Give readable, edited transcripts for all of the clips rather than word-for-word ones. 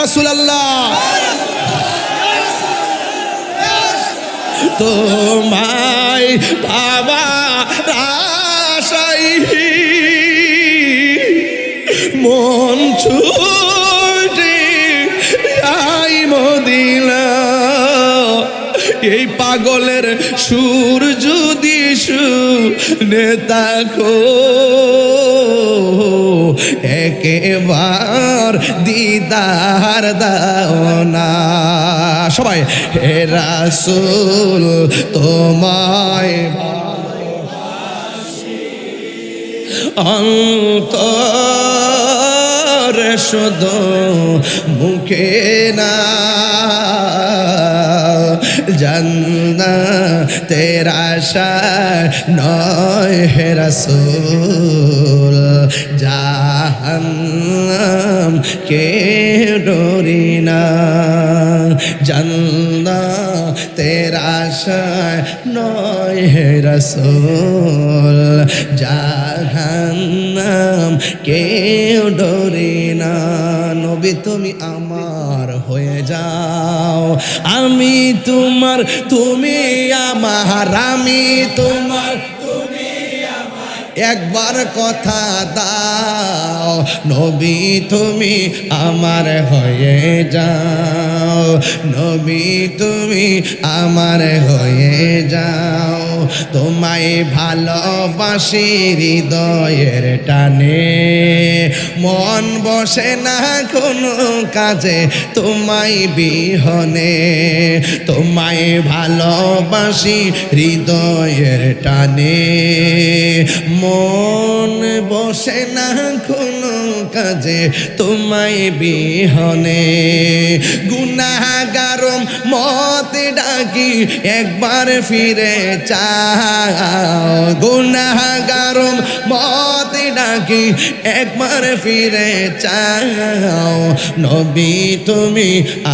রাসূলুল্লাহ। তোমায় পাবার আশায় মন ছুটে আই মদিনা। এই পাগলের সুর যদি শুনে থাকো একেবার দিদার দাও না। সবাই হে রাসূল তোমায় অন্তরে শুধু মুখে না, জান্নাতের আশায় নয় হে রাসূল, জাহান্নাম কে ডরি না। জান্নাতের আশায় নয় হে রাসূল, জাহান্নাম কে ডরি না। নবী তুমি আমার হয়ে যাও, আমি তোমার তুমি আমার, আমি তোমার তুমি আমার, একবার কথা দাও নবী তুমি আমার হয়ে যাও, নবী তুমি আমার হয়ে যাও। তোমায় ভালোবাসি হৃদয়ের টানে, মন বসে না কোনো কাজে তোমায় বিহনে। তোমায় ভালোবাসি হৃদয়ের টানে, মন বসে না কোনো কাজে তোমায় বিহনে। গুনাহগারম মত ডাকি একবার ফিরে চাও, গুনাহগারম মত ডাকি একবার ফিরে চাও, নবী তুমি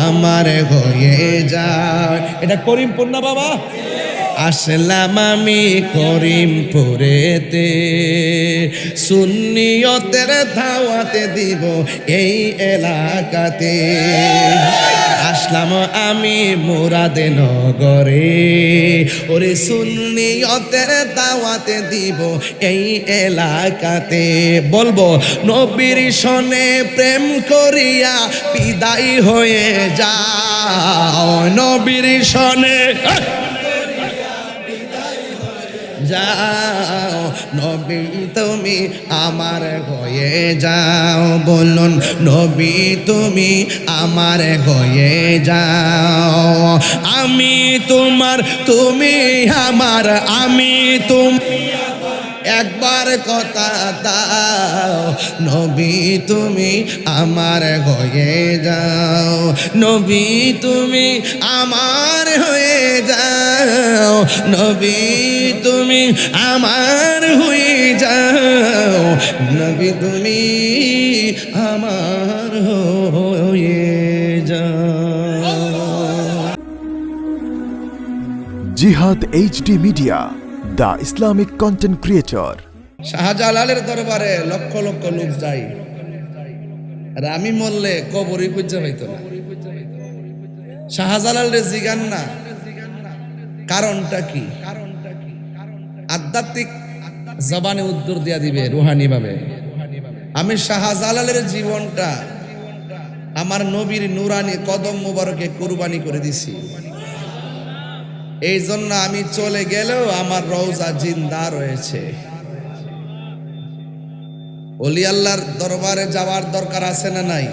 আমার হয়ে যাও। এটা করিমপুর না বাবা? আসলাম আমি করিমপুরেতে, সুন্নিয়তের দাওয়াতে দিব এই এলাকাতে। আসলাম আমি মুরাদনগরে, ওরে সুন্নিয়তের দাওয়াতে দিব এই এলাকাতে। বলবো নবীর সনে প্রেম করিয়া বিদায় হয়ে যাও, নবীর সনে যাও, নবী তুমি আমার হয়ে যাও। বলুন নবী তুমি আমার হয়ে যাও, আমি তোমার তুমি আমার, আমি তুমি একবার কথা দাও নবী তুমি আমার হয়ে যাও, নবী তুমি আমার হয়ে যাও, নবী তুমি আমার হয়ে যাও, নবী তুমি আমার হয়ে যাও। জিহাদ HD media, the Islamic content creator. শাহজালালের দরবারে লক্ষ লক্ষ লোক যায়, আর আমি মরলে কবরই খুঁজে পাইতো না। শাহজালাল জিগান না কারণটা কি, আধ্যাত্মিক জবানে উত্তর দিয়া দিবে রুহানি ভাবে। আমি শাহজালালের জীবনটা আমার নবীর নুরানি কদম মুবারকে কুরবানি করে দিছি। এই জন্য আমি চলে গেলেও আমার রওজা জিন্দা রয়েছে। ওলি আল্লাহর দরবারে যাওয়ার দরকার আছে না নাই?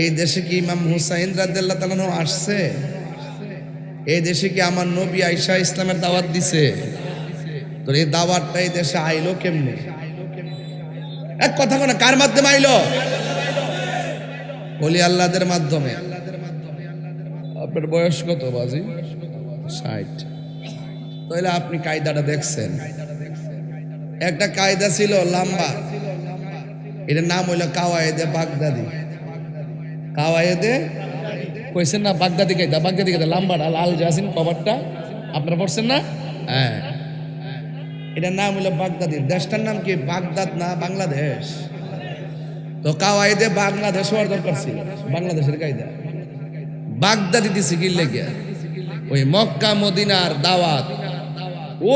এই দেশে কি ইমাম হুসাইন রাদিয়াল্লাহু তাআলা আনহু আসছে? এই দেশে কি আমার নবী আয়েশা ইসলামের দাওয়াত দিছে? তো এই দাওয়াতটা এই দেশে আইলো কেমনে? এক কথা কোন কার মাধ্যমে আইলো? ওলি আল্লাহদের মাধ্যমে। আপনার বয়স কত বাজি? 60। তাহলে আপনি কায়দাটা দেখছেন। একটা কায়দা ছিল লম্বা, এটার নাম হইল কাওয়ায়েদে বাগদাদি। কাওয়ায়েদে কইছেন না বাগদাদি কায়দা, বাগদাদি কায়দা লম্বাটা লাল জাসিন কভারটা আপনারা পড়ছেন না? হ্যাঁ, এটার নাম হইল বাগদাদি। দেশটার নাম কি? বাগদাদ না বাংলাদেশ? তো কাওয়াইদে বাংলাদেশ হওয়ার দরকার ছিল, বাংলাদেশের কায়দা বাগদাদি দিছে কি লেগে, ওই মক্কা মদিনার দাওয়াত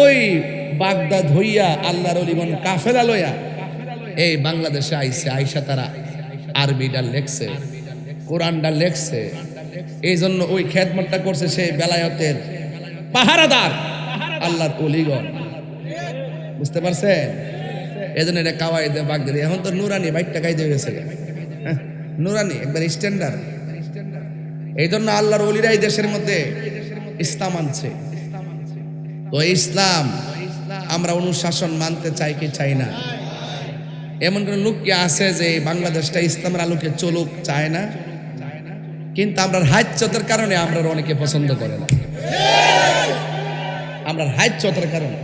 ওই বাগদাদ হইয়া আল্লাহর ওলিগণ কাফেলা লইয়া এই বাংলাদেশে আইছে, আইসা তারা আরবিটা লেখছে, কোরআনটা লেখছে। এই জন্য ওই খেদমতটা করছে সেই বেলায়েতের পাহারাদার আল্লাহর ওলিগণ, বুঝতে পারছেন? এই জন্য এটা কাওয়াইদে বাগদাদি। এখন তো নুরানি বাইকটা কায়দা হয়ে গেছে, নুরানি একবার স্ট্যান্ডার্ড। এই জন্য আল্লাহর ওলিরা এই দেশের মধ্যে ইসলাম আনছে। তো ইসলাম আমরা অনুশাসন মানতে চাই কি চাই না? এমন কোন লোক কি আছে যে বাংলাদেশটা ইসলামের আলোকে চলুক চায় না? কিন্তু আমরা হাইচ্যতের কারণে আমরা অনেকে পছন্দ করে না, আমরা হাইচ্যতের কারণে।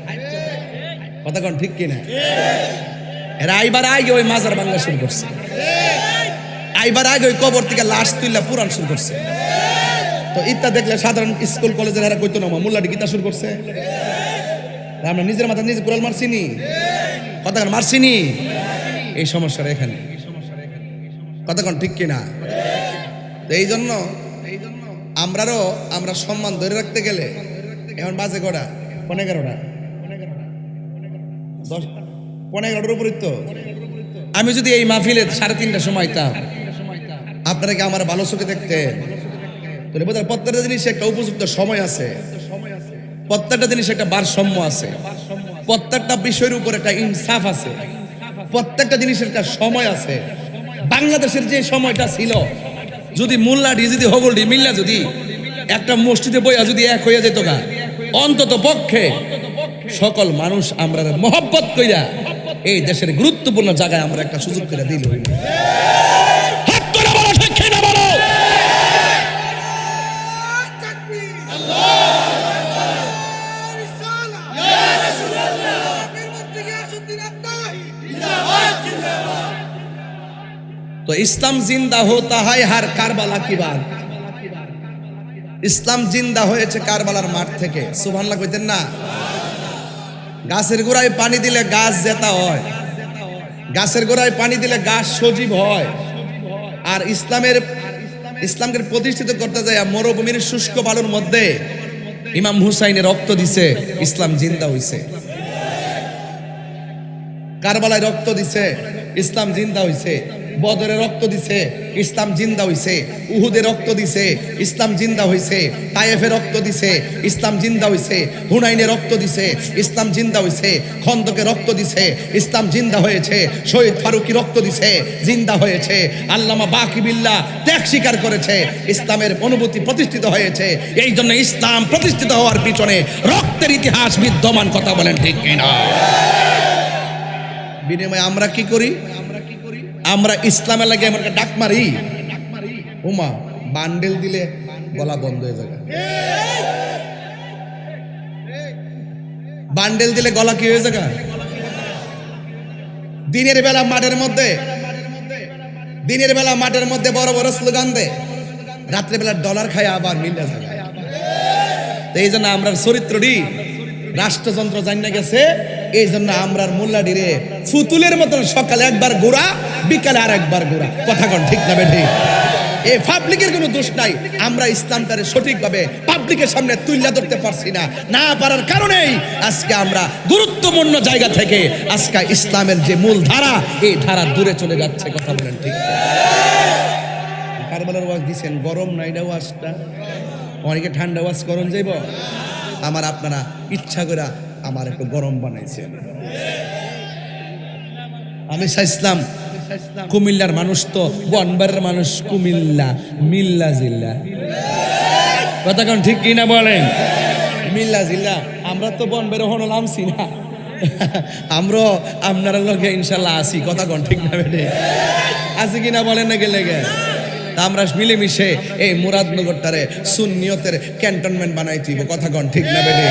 কথা কোন ঠিক কিনা? এরা আইবার আগে ওই মাজার বাংলা শুরু করছে, আইবার আগে ওই কবর থেকে লাশ তুললা পুরাণ শুরু করছে। তো ইত্যা দেখলে সাধারণ স্কুল কলেজের এরা কইতো না মোল্লাটি গীতা শুরু করছে। আমরা নিজের মাথা নিজে কুড়াল মারছিনি, কথা মারছিনি। এই সমস্যাটা এখানে, কথা কোন ঠিক কিনা? এই জন্য আমরা সম্মান ধরে রাখতে গেলে এখন বাজে কটা 11টা 11টার উপরই তো। আমি যদি এই মাহফিলে 3:30টার সময় তা আপনারা কি আমার ভালো চোখে দেখতেন? তাহলে বোধহয় প্রত্যেকটা জিনিস একটা উপযুক্ত সময় আছে, প্রত্যেকটা জিনিস একটা ভারসাম্য আছে, প্রত্যেকটা বিষয়ের উপর একটা ইনসাফ আছে, প্রত্যেকটা জিনিসের একটা সময় আছে। বাংলাদেশের যে সময়টা ছিল, যদি মোল্লাডি যদি হগলডি মিল্লা যদি একটা মসজিদে বইয়া যদি এক হইয়া যেত গা, অন্তত পক্ষে সকল মানুষ আমরা মহব্বত কইরা এই দেশের গুরুত্বপূর্ণ জায়গায় আমরা একটা সুযোগ করে দিল। तो इस्लाम जिंदा होता है हर কারবালা की बात। ইসলাম জিন্দা হয়েছে কারবালার মাঠ থেকে, সুবহানাল্লাহ কইতেন না? গাছের গোড়ায় পানি দিলে গাছ জেতা হয়, গাছের গোড়ায় পানি দিলে গাছ সজীব হয়। আর ইসলামকে প্রতিষ্ঠিত করতে যায় মরুভূমির শুষ্ক বালুর মধ্যে ইমাম হুসাইনের রক্ত দিছে, ইসলাম জিন্দা হইছে। কারবালায় রক্ত দিছে, ইসলাম জিন্দা হইছে। বদরে রক্ত দিছে, ইসলাম জিন্দা হইছে। উহুদে রক্ত দিছে, ইসলাম জিন্দা হইছে। তায়েফে রক্ত দিছে, ইসলাম জিন্দা হইছে। হুনাইনে রক্ত দিছে, ইসলাম জিন্দা হইছে। খন্দকে রক্ত দিছে, ইসলাম জিন্দা হয়েছে। শহীদ ফারুকি রক্ত দিছে, জিন্দা হয়েছে। আল্লামা বাকি বিল্লাহ ত্যাগ স্বীকার করেছে, ইসলামের অনুভূতি প্রতিষ্ঠিত হয়েছে। এই জন্য ইসলাম প্রতিষ্ঠিত হওয়ার পিছনে রক্তের ইতিহাস বিদ্যমান, কথা বলেন ঠিক কিনা? বিনিময়ে আমরা কি করি? আমরা ইসলামের লাগে আমরা ডাক মারি, ওমা বান্ডেল দিলে গলা বন্ধ হয়ে যাবে। বান্ডেল দিলে গলা কি হয়ে যাবে? দিনের বেলা মাঠের মধ্যে বড় বড় স্লোগান দে, রাত্রে বেলা ডলার খায় আবার মিলে যাবে। তো এই জন্য আমরা চরিত্রটি রাষ্ট্রযন্ত্র জানিয়ে গেছে। এই জন্য আমরা মোল্লাডিরে ফুতুলের মতন সকালে একবার গোড়া, বিকালে আর একবার গোড়া, কথা কোন ঠিক না বেঠি? এই পাবলিকের কোনো দোষ নাই, আমরা ইসলামটারে সঠিকভাবে পাবলিকের সামনে তুলে ধরতে পারছি না, না পারার কারণেই আজকে আমরা গুরুত্বপূর্ণ জায়গা থেকে আজকে ইসলামের যে মূল ধারা, এই ধারা দূরে চলে যাচ্ছে, কথা বলেন ঠিক? কারবালার ওয়াজ দিছেন, গরম না এটা ওয়াজটা? অনেকে ঠান্ডা ওয়াজ করন যাইব, আমার আপনারা ইচ্ছা করে আমার একটু গরম বানাইছেন। আমি চাইছিলাম কুমিল্লার মানুষ তো বনবারের মানুষ, কুমিল্লা মিল্লা জিল্লা, কথা কোন ঠিক কিনা বলেন? মিল্লা জিল্লা, আমরা তো বনবারে হনো নামছি না, আমরা আপনার লগে ইনশাল্লাহ আসি, কথা কোন ঠিক না বেটে? আসি কিনা বলেন না গেলে গে? আমরা মিলেমিশে এই মুরাদনগরটারে সুন্নিয়তের ক্যান্টনমেন্ট বানাই দিব, কথা কোন ঠিক না বেটে?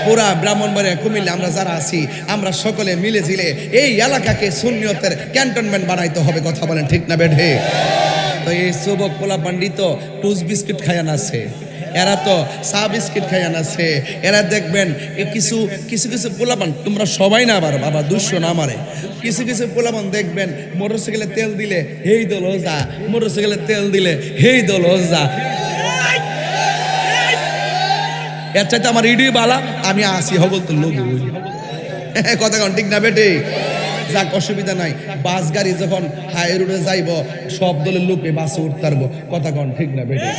পুরা ব্রাহ্মণবাড়িয়া কুমিল্লা আমরা যারা আছি, আমরা সকলে মিলে ঝিলে এই এলাকাকে সুন্নিয়তের ক্যান্টনমেন্ট বানাইতে হবে, কথা বলেন ঠিক না বেঠে? তো এই যুবক পোলা পান্ডিত টুস বিস্কুট খায়ান আছে, এরা তো চা বিস্কিট খাই আনাছে। এরা দেখবেন কিছু কিছু কিছু পোলাপান, তোমরা সবাই না আবার বাবা দুশো না আমারে, কিছু কিছু পোলাপান দেখবেন মোটরসাইকেলে তেল দিলে হেই দল যা, মোটরসাইকেলে তেল দিলে হেই দল যা। এর চাইতে আমার ইডি বালা, আমি আসি হবল তো লোক কথা কন ঠিক না বেটে? যাক অসুবিধা নাই, বাস গাড়ি যখন হাই রোডে যাইব সব দলের লোকে বাসে উঠতে পারবো, কথা কন ঠিক না বেটে?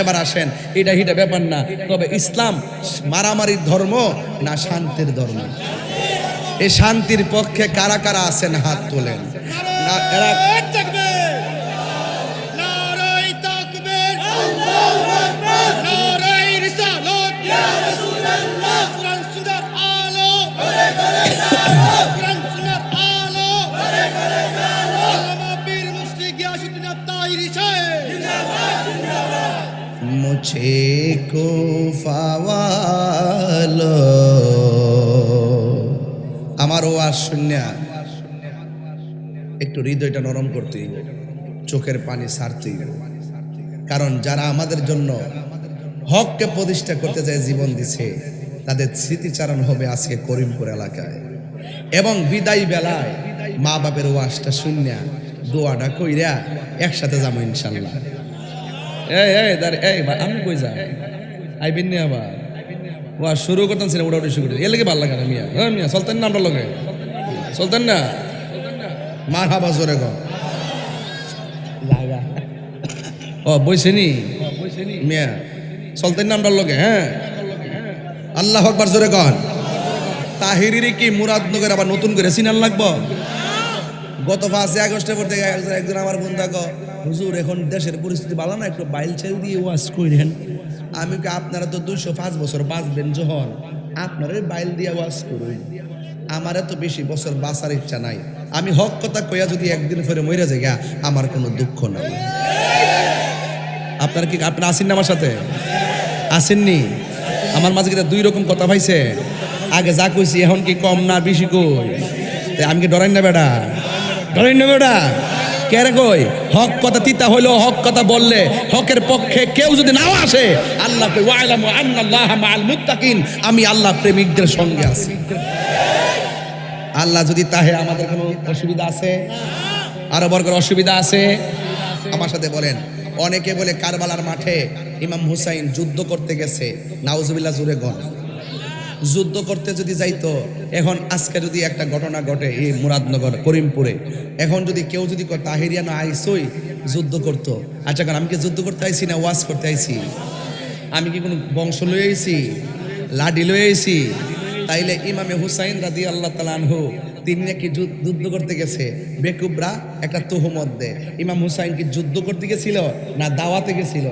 এবার আসেন, এটা হিটা ব্যাপার না, তবে ইসলাম মারামারির ধর্ম না শান্তির ধর্ম? এই শান্তির পক্ষে কারা কারা আছেন হাত তোলেন না? এরা মুঝে কো ফাওয়ালো, আমার ওয়াজ শুনিয়া একটু হৃদয়টা নরম করতেই, চোখের পানি ছাড়তেই। কারণ যারা আমাদের জন্য হককে প্রতিষ্ঠা করতে যায় জীবন দিছে, তাদের স্মৃতিচারণ হবে আজকে করিমপুর এলাকায়। এবং বিদায় বেলায় মা বাপের ওয়াজটা শুনিয়া দোয়াটা কইরা একসাথে যাবো ইনশাল্লাহ। আমি কই যাই আইবেন নি আবার ওয়াজ শুরু করতেন ছিলাম, ওটা শুরু করতে এর লেগে ভালো লাগে না মিয়া। হ্যাঁ মিয়া চলতেন না, আমরা লগে চলতেন না, মার হাবা জোরে গো ও বইছেনি মিয়া, চলতেন না আমরা লগে। হ্যাঁ আল্লাহ আকবার জোরে কন। তাহিরির কি মুরাদনগর আবার নতুন করে সিনাল লাগবো? গত 5 আগস্টের পর থেকে একজন আমার বন্ধু গো, হুজুর এখন দেশের পরিস্থিতি ভালো না, একটু বাইল ছেড়ে দিয়ে ওয়াজ করেন। আমি কি আপনারা তো 205 বছর বাঁচবেন, যখন আপনারা বাইল দিয়ে ওয়াজ করুন, আমার এত বেশি বছর বাঁচার ইচ্ছা নাই। আমি হক কথা কইয়া যদি একদিন পরে মরে যাই আমার কোনো দুঃখ নাই। আপনারা কি আপনারা আসেন না আমার সাথে? আসেননি? আমার মাঝে কি 2 রকম কথা পাইছে? আগে যা কইছি এখন কি কম না বেশি কই? আমি কি ডরাই না বেটা? ডরাই না বেটা? কেরে কই হক কথা তিতা হইলো, হক কথা বললে হকের পক্ষে কেউ যদি নাও আসে, আল্লাহ কই ওয়াইলামু আন্নাল্লাহা মাআল মুত্তাকিন, আমি আল্লাহ প্রেমিকদের সঙ্গে আছি। আল্লাহ যদি তাহে আমাদের কোনো অসুবিধা আছে? আরো বড় করে অসুবিধা আছে? আমার সাথে বলেন। অনেকে বলে কারবালার মাঠে ইমাম হুসাইন যুদ্ধ করতে গেছে, নাউজুবিল্লাহ জুড়ে গণ। যুদ্ধ করতে যদি যাইতো, এখন আজকে যদি একটা ঘটনা ঘটে এই মুরাদনগর করিমপুরে, এখন যদি কেউ যদি তাহিরিয়া না আইসই যুদ্ধ করতো, আচ্ছা কারণ আমি কি যুদ্ধ করতে আইছি না ওয়াজ করতে আইছি? আমি কি কোনো বংশ লয়ে আইছি, লাডি লয়ে আইছি? তাইলে ইমামে হুসাইন রাদিয়াল্লাহু তাআলা আনহু তিনি নাকি যুদ্ধ করতে গেছে, বেকুবরা একটা তুহমত দেয়। ইমাম হুসাইন কি যুদ্ধ করতে গেছিল না দাওয়াতে গেছিল?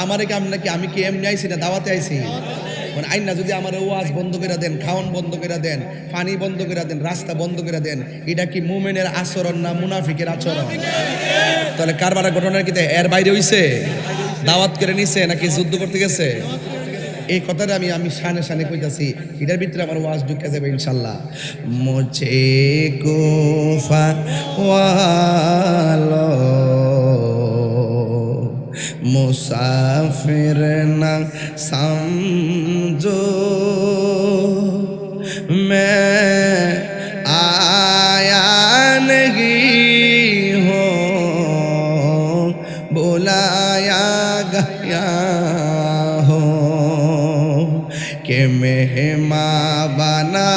আমারে কি আমি কি এমনি আইছি না দাওয়াতে আইছি? আইন না যদি আমার ওয়াজ বন্ধ করে দেন, খাওয়ান বন্ধ করে দেন, পানি বন্ধ করে দেন, রাস্তা বন্ধ করে দেন, এটা কি মুমিনের আচরণ না মুনাফিকের আচরণ? তাহলে কারবারের ঘটনা কি এর বাইরে হইছে? দাওয়াত করে নিছে নাকি যুদ্ধ করতে গেছে? এই কথাটা আমি শানে শানে কইতাছি, এটার ভিতরে আমার ওয়াজ ঢুকে যাবে ইনশাল্লাহ। মুঝে কুফা ওয়ালো मुसाफिर न समझो, मैं आया नहीं हूँ, बुलाया गया हूँ, कि मेहमान बना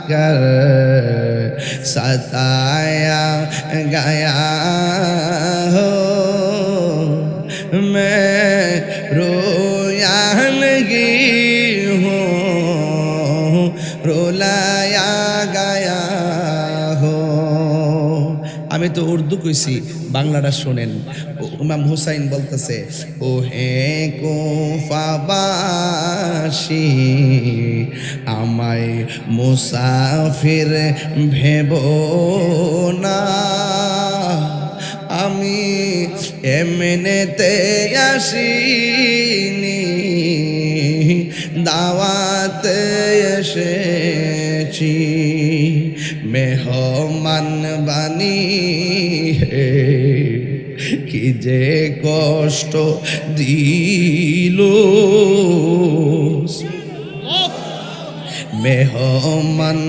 कर सताया गया हो। मैं रोया नहीं हूँ, रुलाया गया हो। আমি তো উর্দু কইছি, বাংলাটা শোনেন। ইমাম হুসাইন বলতেছে, ও হে কুফাবাসী, আমায় মুসাফির ভেবো না, আমি এমনেতে আসিনি, দাওয়াতে এসেছি, মেহমান বানিয়ে যে কষ্ট দিল মেহমান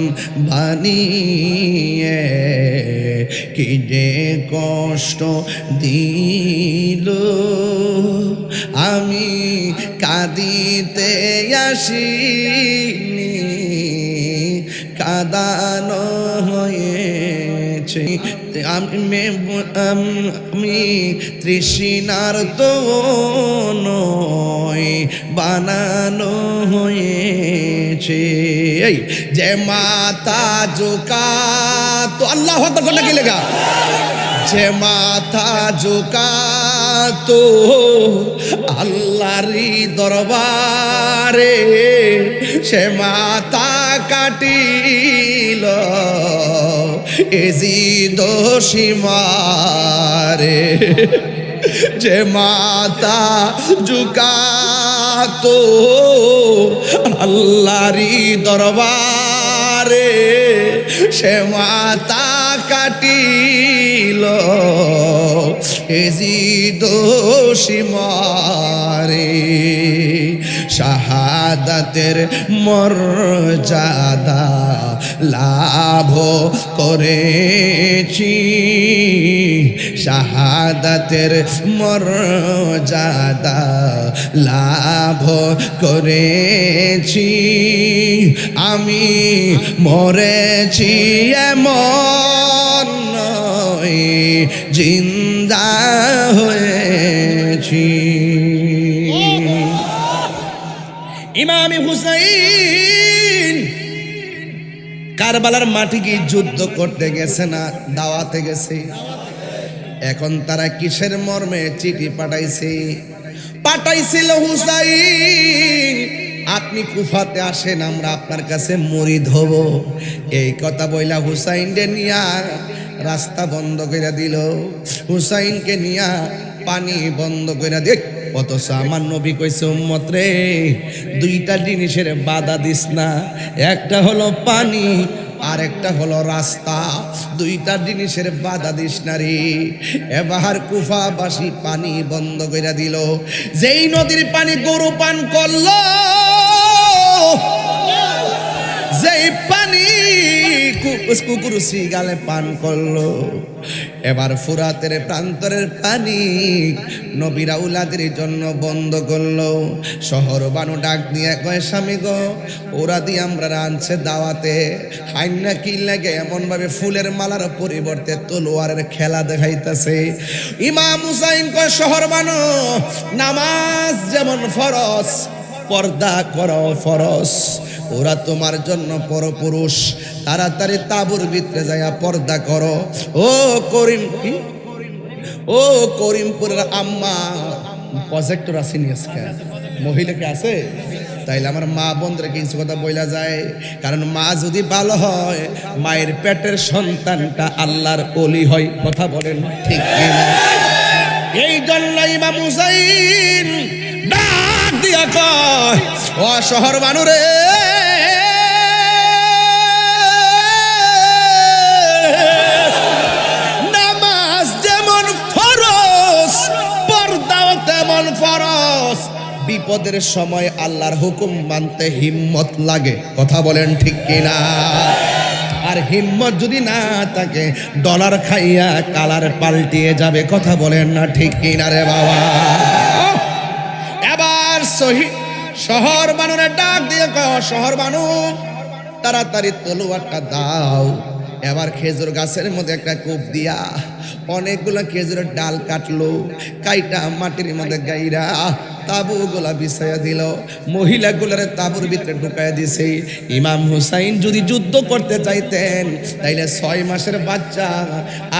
বানিয়ে কি যে কষ্ট দিল আমি কাঁদিতে আসিনি কাঁদানো হয়েছে আমি তৃষ্ণার তো নয় বানানো হয়েছে এই যে মাথা ঝুঁকা তো আল্লাহু আকবার কোনটা কি লেখা যে মাথা ঝুঁকা তো আল্লাহরই দরবারে সে মাথা কাটিল এজিদ সীমারে যে মাথা ঝুঁকাতো আল্লাহরই দরবারে সে মাথা কাটিল এজিদ সীমারে শাহাদাতের মর্যাদা লাভ করেছি শাহাদাতের মর্যাদা লাভ করেছি আমি মরেছি এমন নয় জিন্দা হয়েছি ইমাম হুসাইন কারবালার মাটি কি যুদ্ধ করতে গেছে না দাওয়াতে গেছে এখন তারা কিসের মর্মে চিঠি পাঠাইছিল হুসাইন আপনি কুফাতে আসেন আমরা আপনার কাছে মুরিদ হব এই কথা বইলা হুসাইনকে নিয়া রাস্তা বন্ধ করে দিল হুসাইনকে নিয়া পানি বন্ধ করে দেখ অথচ আমার নবী কইছে উম্মত রে দুইটা জিনিসের বাধা দিস না একটা হলো পানি আর একটা হলো রাস্তা দুইটা জিনিসের বাধা দিস না রে এবার কুফাবাসী পানি বন্ধ করে দিল যেই নদীর পানি গরু পান করলো যেই পানি কুকুর সিগালে পান করলো এবার ফুরাতের প্রান্তরের পানি নবীরা উলাদের জন্য বন্ধ করলো শহর বানু ডাক দিয়ে কয় স্বামী গো ওরা দিয়ে আমরা আনছে দাওয়াতে হাইন্না কি লাগে এমন ভাবে ফুলের মালার পরিবর্তে তলোয়ারের খেলা দেখাইতেছে ইমাম হুসাইন কয় শহর বানু নামাজ যেমন ফরজ পর্দা করো ফরজ ওরা তোমার জন্য পরপুরুষ তাড়াতাড়ি তাঁবুর ভিতরে যাইয়া পর্দা করো ও করিম কি ও করিমপুরের আম্মা প্রজেক্টর আসেনি আজকে মহিলাকে আছে তাইলে আমার মা বোনদের কিছু কথা বইলা যায় কারণ মা যদি ভালো হয় মায়ের পেটের সন্তানটা আল্লাহর ওলি হয় কথা বলেন ঠিক কিনা এই জন্য ইমাম হুসাইন ডাক দিয়া কয় ও শহর বানুরে নামাজ যেমন ফরজ পর্দাও তেমন ফরজ বিপদের সময় আল্লাহর হুকুম মানতে হিম্মত লাগে কথা বলেন ঠিক কিনা আর হিম্মত যদি না থাকে ডলার খাইয়া কালার পাল্টিয়ে যাবে কথা বলেন না ঠিক কিনা রে বাবা এবার শহর বানুরে ডাক দিয়ে শহর বানু তাড়াতাড়ি তলোয়ারটা দাও এবার খেজুর গাছের মধ্যে একটা কূপ দিয়া অনেকগুলো খেজুরের ডাল কাটলো কাইটা মাটির মধ্যে গাইরা তাবুগুলা বিছাইয়া দিল মহিলাগুলার তাবুর ভিতরে ঢুকাইয়া দিছে ইমাম হুসাইন যদি যুদ্ধ করতে চাইতেন তাইলে 6 মাসের বাচ্চা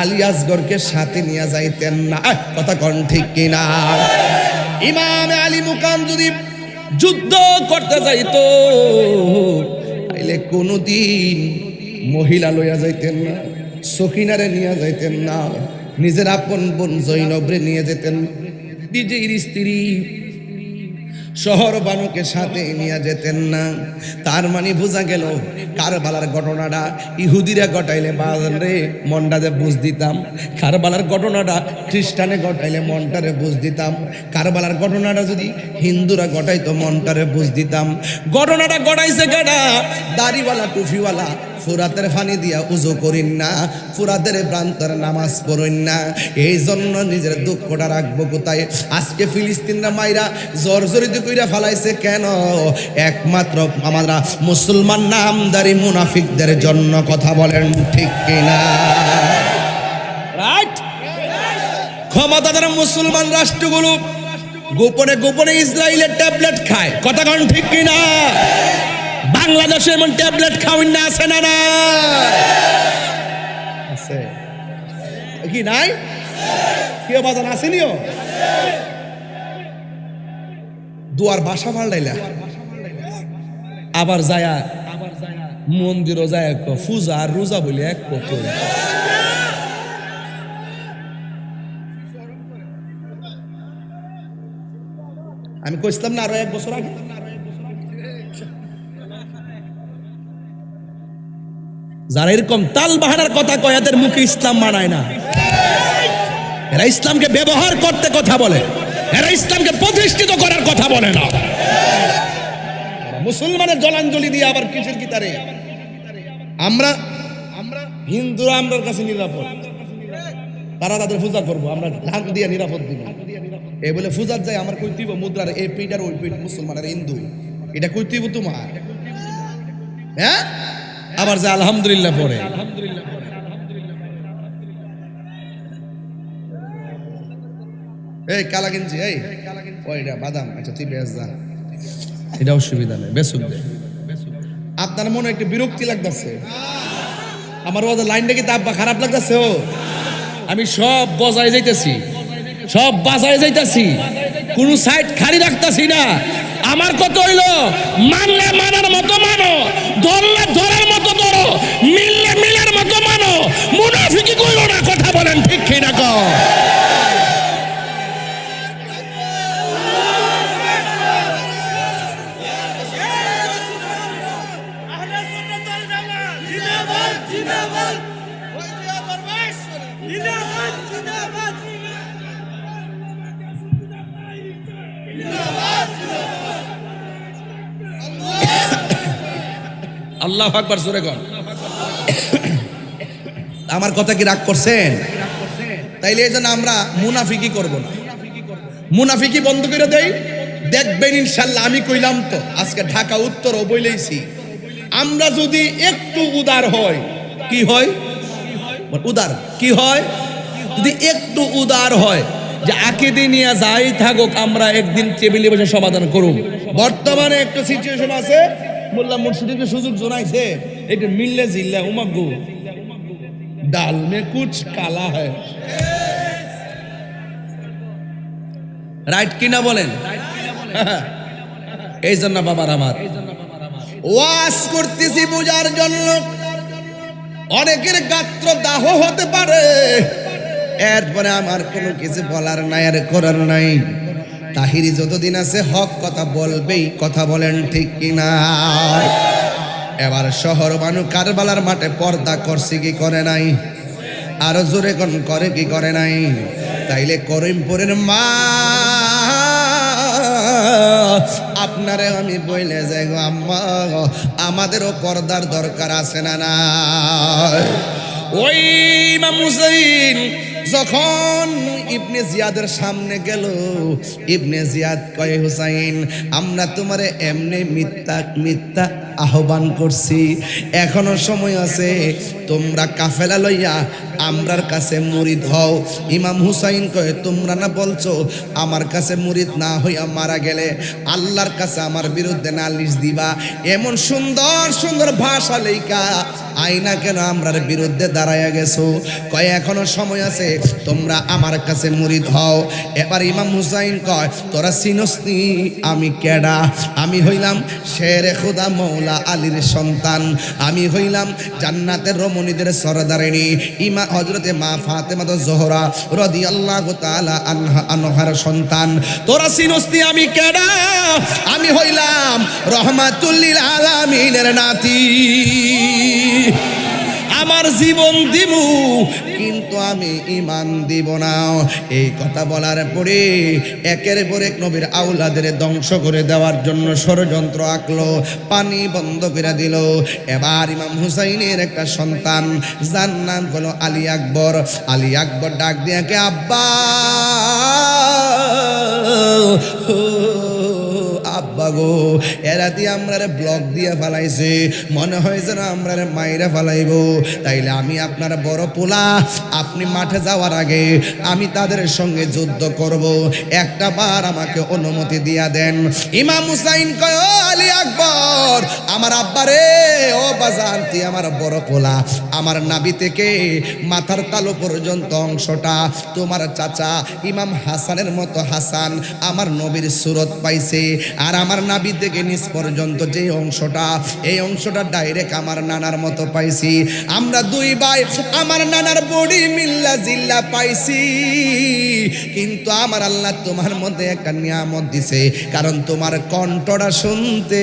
আলী আসগরকে সাথে নিয়ে যাইতেন না কথা কোন ঠিক কিনা ইমাম আলী মুকাম যদি যুদ্ধ করতে যাইতো তাইলে কোনোদিন মহিলা লইয়া যাইতেন না সখিনারে নিয়ে যাইতেন না নিজের আপন বোন জৈনবরে নিয়ে যেতেন নিজের স্ত্রী শহর বানুকে সাথে নিয়ে যেতেন না। তার মানে বোঝা গেল কারবালার ঘটনাটা ইহুদিরা ঘটাইলে বাজারে মনটাতে বুঝ দিতাম, কারবালার ঘটনাটা খ্রিস্টানে ঘটাইলে মনটারে বুঝ দিতাম, কারবালার ঘটনাটা যদি হিন্দুরা ঘটাইতো মনটারে বুঝ দিতাম। ঘটনাটা ঘটাইছে কেডা? দাড়িওয়ালা টুফিওয়ালা। ফুরাতের পানি দিয়া উজু করিন না, ফুরাতের প্রান্তরে নামাজ পড়েন না। এই জন্য নিজের দুঃখটা রাখবো কোথায়? আজকে ফিলিস্তিনরা মাইরা জর্জরিত কইরা ফেলাইছে কেন? একমাত্র আমরা মুসলমান নামদারি মুনাফিকদের জন্য। কথা বলেন ঠিক কিনা? রাইট? ক্ষমতাধর মুসলমান রাষ্ট্রগুলো গোপনে গোপনে ইসরায়েলের ট্যাবলেট খায়। কথা কোন ঠিক কিনা? বাংলাদেশে এমন ট্যাবলেট খাওয়ান না, আছে না? না আছে কি নাই? কেউ বাজান আসেনিও দুয়ার বাসা ফাল্টাইলা আবার যায়া মন্দিরও যায় পূজা আর রোজা বলে এক কত। আমি কইছিলাম না আরো 1 বছর আগে, যারা এরকম তাল বাহানার কথা কয় এদের মুখে ইসলাম মানায় না। এরা ইসলামকে ব্যবহার করতে কথা বলে, এরা ইসলামকে প্রতিষ্ঠিত করার কথা বলে না। মুসলমানের জলাঞ্জলি দিয়ে আবার কিসের গীতারে? আমরা হিন্দুরা আমরার কাছে নিরাপদ, তারা তাদের পূজা করবো, আমরা ধান দিয়ে নিরাপদ দিব। এই বলে পূজার যায় আমার কই দিব মুদ্রার এই পিঠার ওই পিঠ মুসলমানের হিন্দু, এটা কই দিব তোমার? হ্যাঁ, আবার যে আলহামদুলিল্লাহ পড়ে। এই কালা গেঞ্জি, এই ওইটা বাদাম, আচ্ছা তুই বেশ যা, এটা অসুবিধা নেই, বেসুক দে। আপনার মনে একটু বিরক্তি লাগতেছে আমার ওদের লাইনটা কি তাব্বা খারাপ লাগতেছে? ও আমি সব বজায় যাইতেছি, সব বাজায় যাইতেছি, কোন সাইড খালি রাখতেছি না। আমার কত হইলো, মানলে মানার মতো মানো, ধরলে ধরার মতো ধরো, মিললে মিলার মতো মানো, মুনাফিকি কইরো না। কথা বলেন ঠিক কিনা? কও আল্লাহু আকবার, জোরে কর। আমার কথা কি রাগ করছেন? তাইলে এই জন্য আমরা মুনাফিকি করব না, মুনাফিকি বন্ধ করে দেই। দেখবেন ইনশাল্লাহ, আমি কইলাম তো আজকে ঢাকা উত্তর ও বইলেইছি, আমরা যদি একটু উদার হয়, কি হয়? উদার কি হয়? যদি একটু উদার হয় যে আকিদে নিয়ে যাই থাকুক, আমরা একদিন টেবিলে বসে সমাধান করুন। বর্তমানে একটা সিচুয়েশন আছে, মোল্লা মুর্শিদকে সুযোগ জোনাইছে, এটা মিললে জিল্লা উমাগু ডাল মে কুছ কালা হয়। রাইট কিনা বলেন? এই জন্য বাবার আমার ওয়াজ করতেছি বুঝার জন্য। অনেকের গাত্র দাহ হতে পারে, এরপরে আমার কোনো কিছু বলার নাই আর করার নাই। তাহিরি যতদিন আছে হক কথা বলবেই। কথা বলেন ঠিক কিনা? এবার শহর বানু কারবালার মাঠে পর্দা করছে কি করে নাই? আরো জোরে কোন করে কি করে নাই? তাইলে করিমপুরের মা আপনারে আমি বইলে যাই গো আম্মা, আমাদেরও পর্দার দরকার আছে না? না, ওই ইমাম হুসাইন যখন ইবনে জিয়াদের সামনে গেল, ইবনে জিয়াদ কয়, হুসাইন আমরা তোমারে এমনি মিথ্যা মিথ্যা আহ্বান করছি, এখনো সময় আছে, তোমরা কাফেলা লইয়া আমরার কাছে মুরিদ হও। ইমাম হুসাইন কয়, তোমরা না বলছো আমার কাছে মুরিদ না হইয়া মারা গেলে আল্লাহর কাছে আমার বিরুদ্ধে নালিশ দিবা, এমন সুন্দর সুন্দর ভাষা লেখা আইনা কেন আমরার বিরুদ্ধে দাঁড়াইয়া গেছো? কয় এখনো সময় আছে, তোমরা আমার কাছে মুরিদ হও। এবার ইমাম হুসাইন কয়, তোরা চিনস নি আমি কেডা? আমি হইলাম শেরে খুদা মৌলা আল্লাহ আলীর সন্তান, আমি হইলাম জান্নাতের রমণীদের সরদারিনী হযরতে মা ফাতেমা জোহরা রাদিয়াল্লাহু তাআলা আনহার সন্তান। তোরা চিনস্তি আমি কেডা? আমি হইলাম রহমাতুল লিল আলামিনের নাতি। আমার জীবন দিব কিন্তু আমি ঈমান দিব না। এই কথা বলার পরে একের পর এক নবীর আওলাদের ধ্বংস করে দেওয়ার জন্য ষড়যন্ত্র আঁকলো, পানি বন্ধ করে দিল। এবার ইমাম হুসাইনের একটা সন্তান যার নাম হলো আলী আকবর। আলী আকবর ডাক দিয়ে কে আব্বা, আব্বা গো, এরা দিয়ে আমরা ব্লক দিয়ে ফেলাইছে, মনে হয় যেন আমরা মাইরা ফেলাইব। তাইলে আমি আপনার বড় পোলা, আপনি মাঠে যাওয়ার আগে আমি তাদের সঙ্গে যুদ্ধ করব, একটা বার আমাকে অনুমতি দিয়া দেন। ইমাম হুসাইন কয়, ও আলী আকবর, আমার আব্বা রে, ও বাজান, তুই আমার বড় পোলা, আমার নাভি থেকে মাথার তালু পর্যন্ত অংশটা তোমার চাচা ইমাম হাসানের মতো হাসান আমার নবীর সুরত পাইছে, আর আমার নাভি থেকে নিচ পর্যন্ত যে অংশটা, এই অংশটা ডাইরেক্ট আমার নানার মতো পাইছি। আমরা দুই ভাই আমার নানার বডি মিল্লা জিল্লা পাইছি, কিন্তু আমার আল্লাহ তোমার মধ্যে একটা নিয়ামত দিছে, কারণ তোমার কণ্ঠটা শুনতে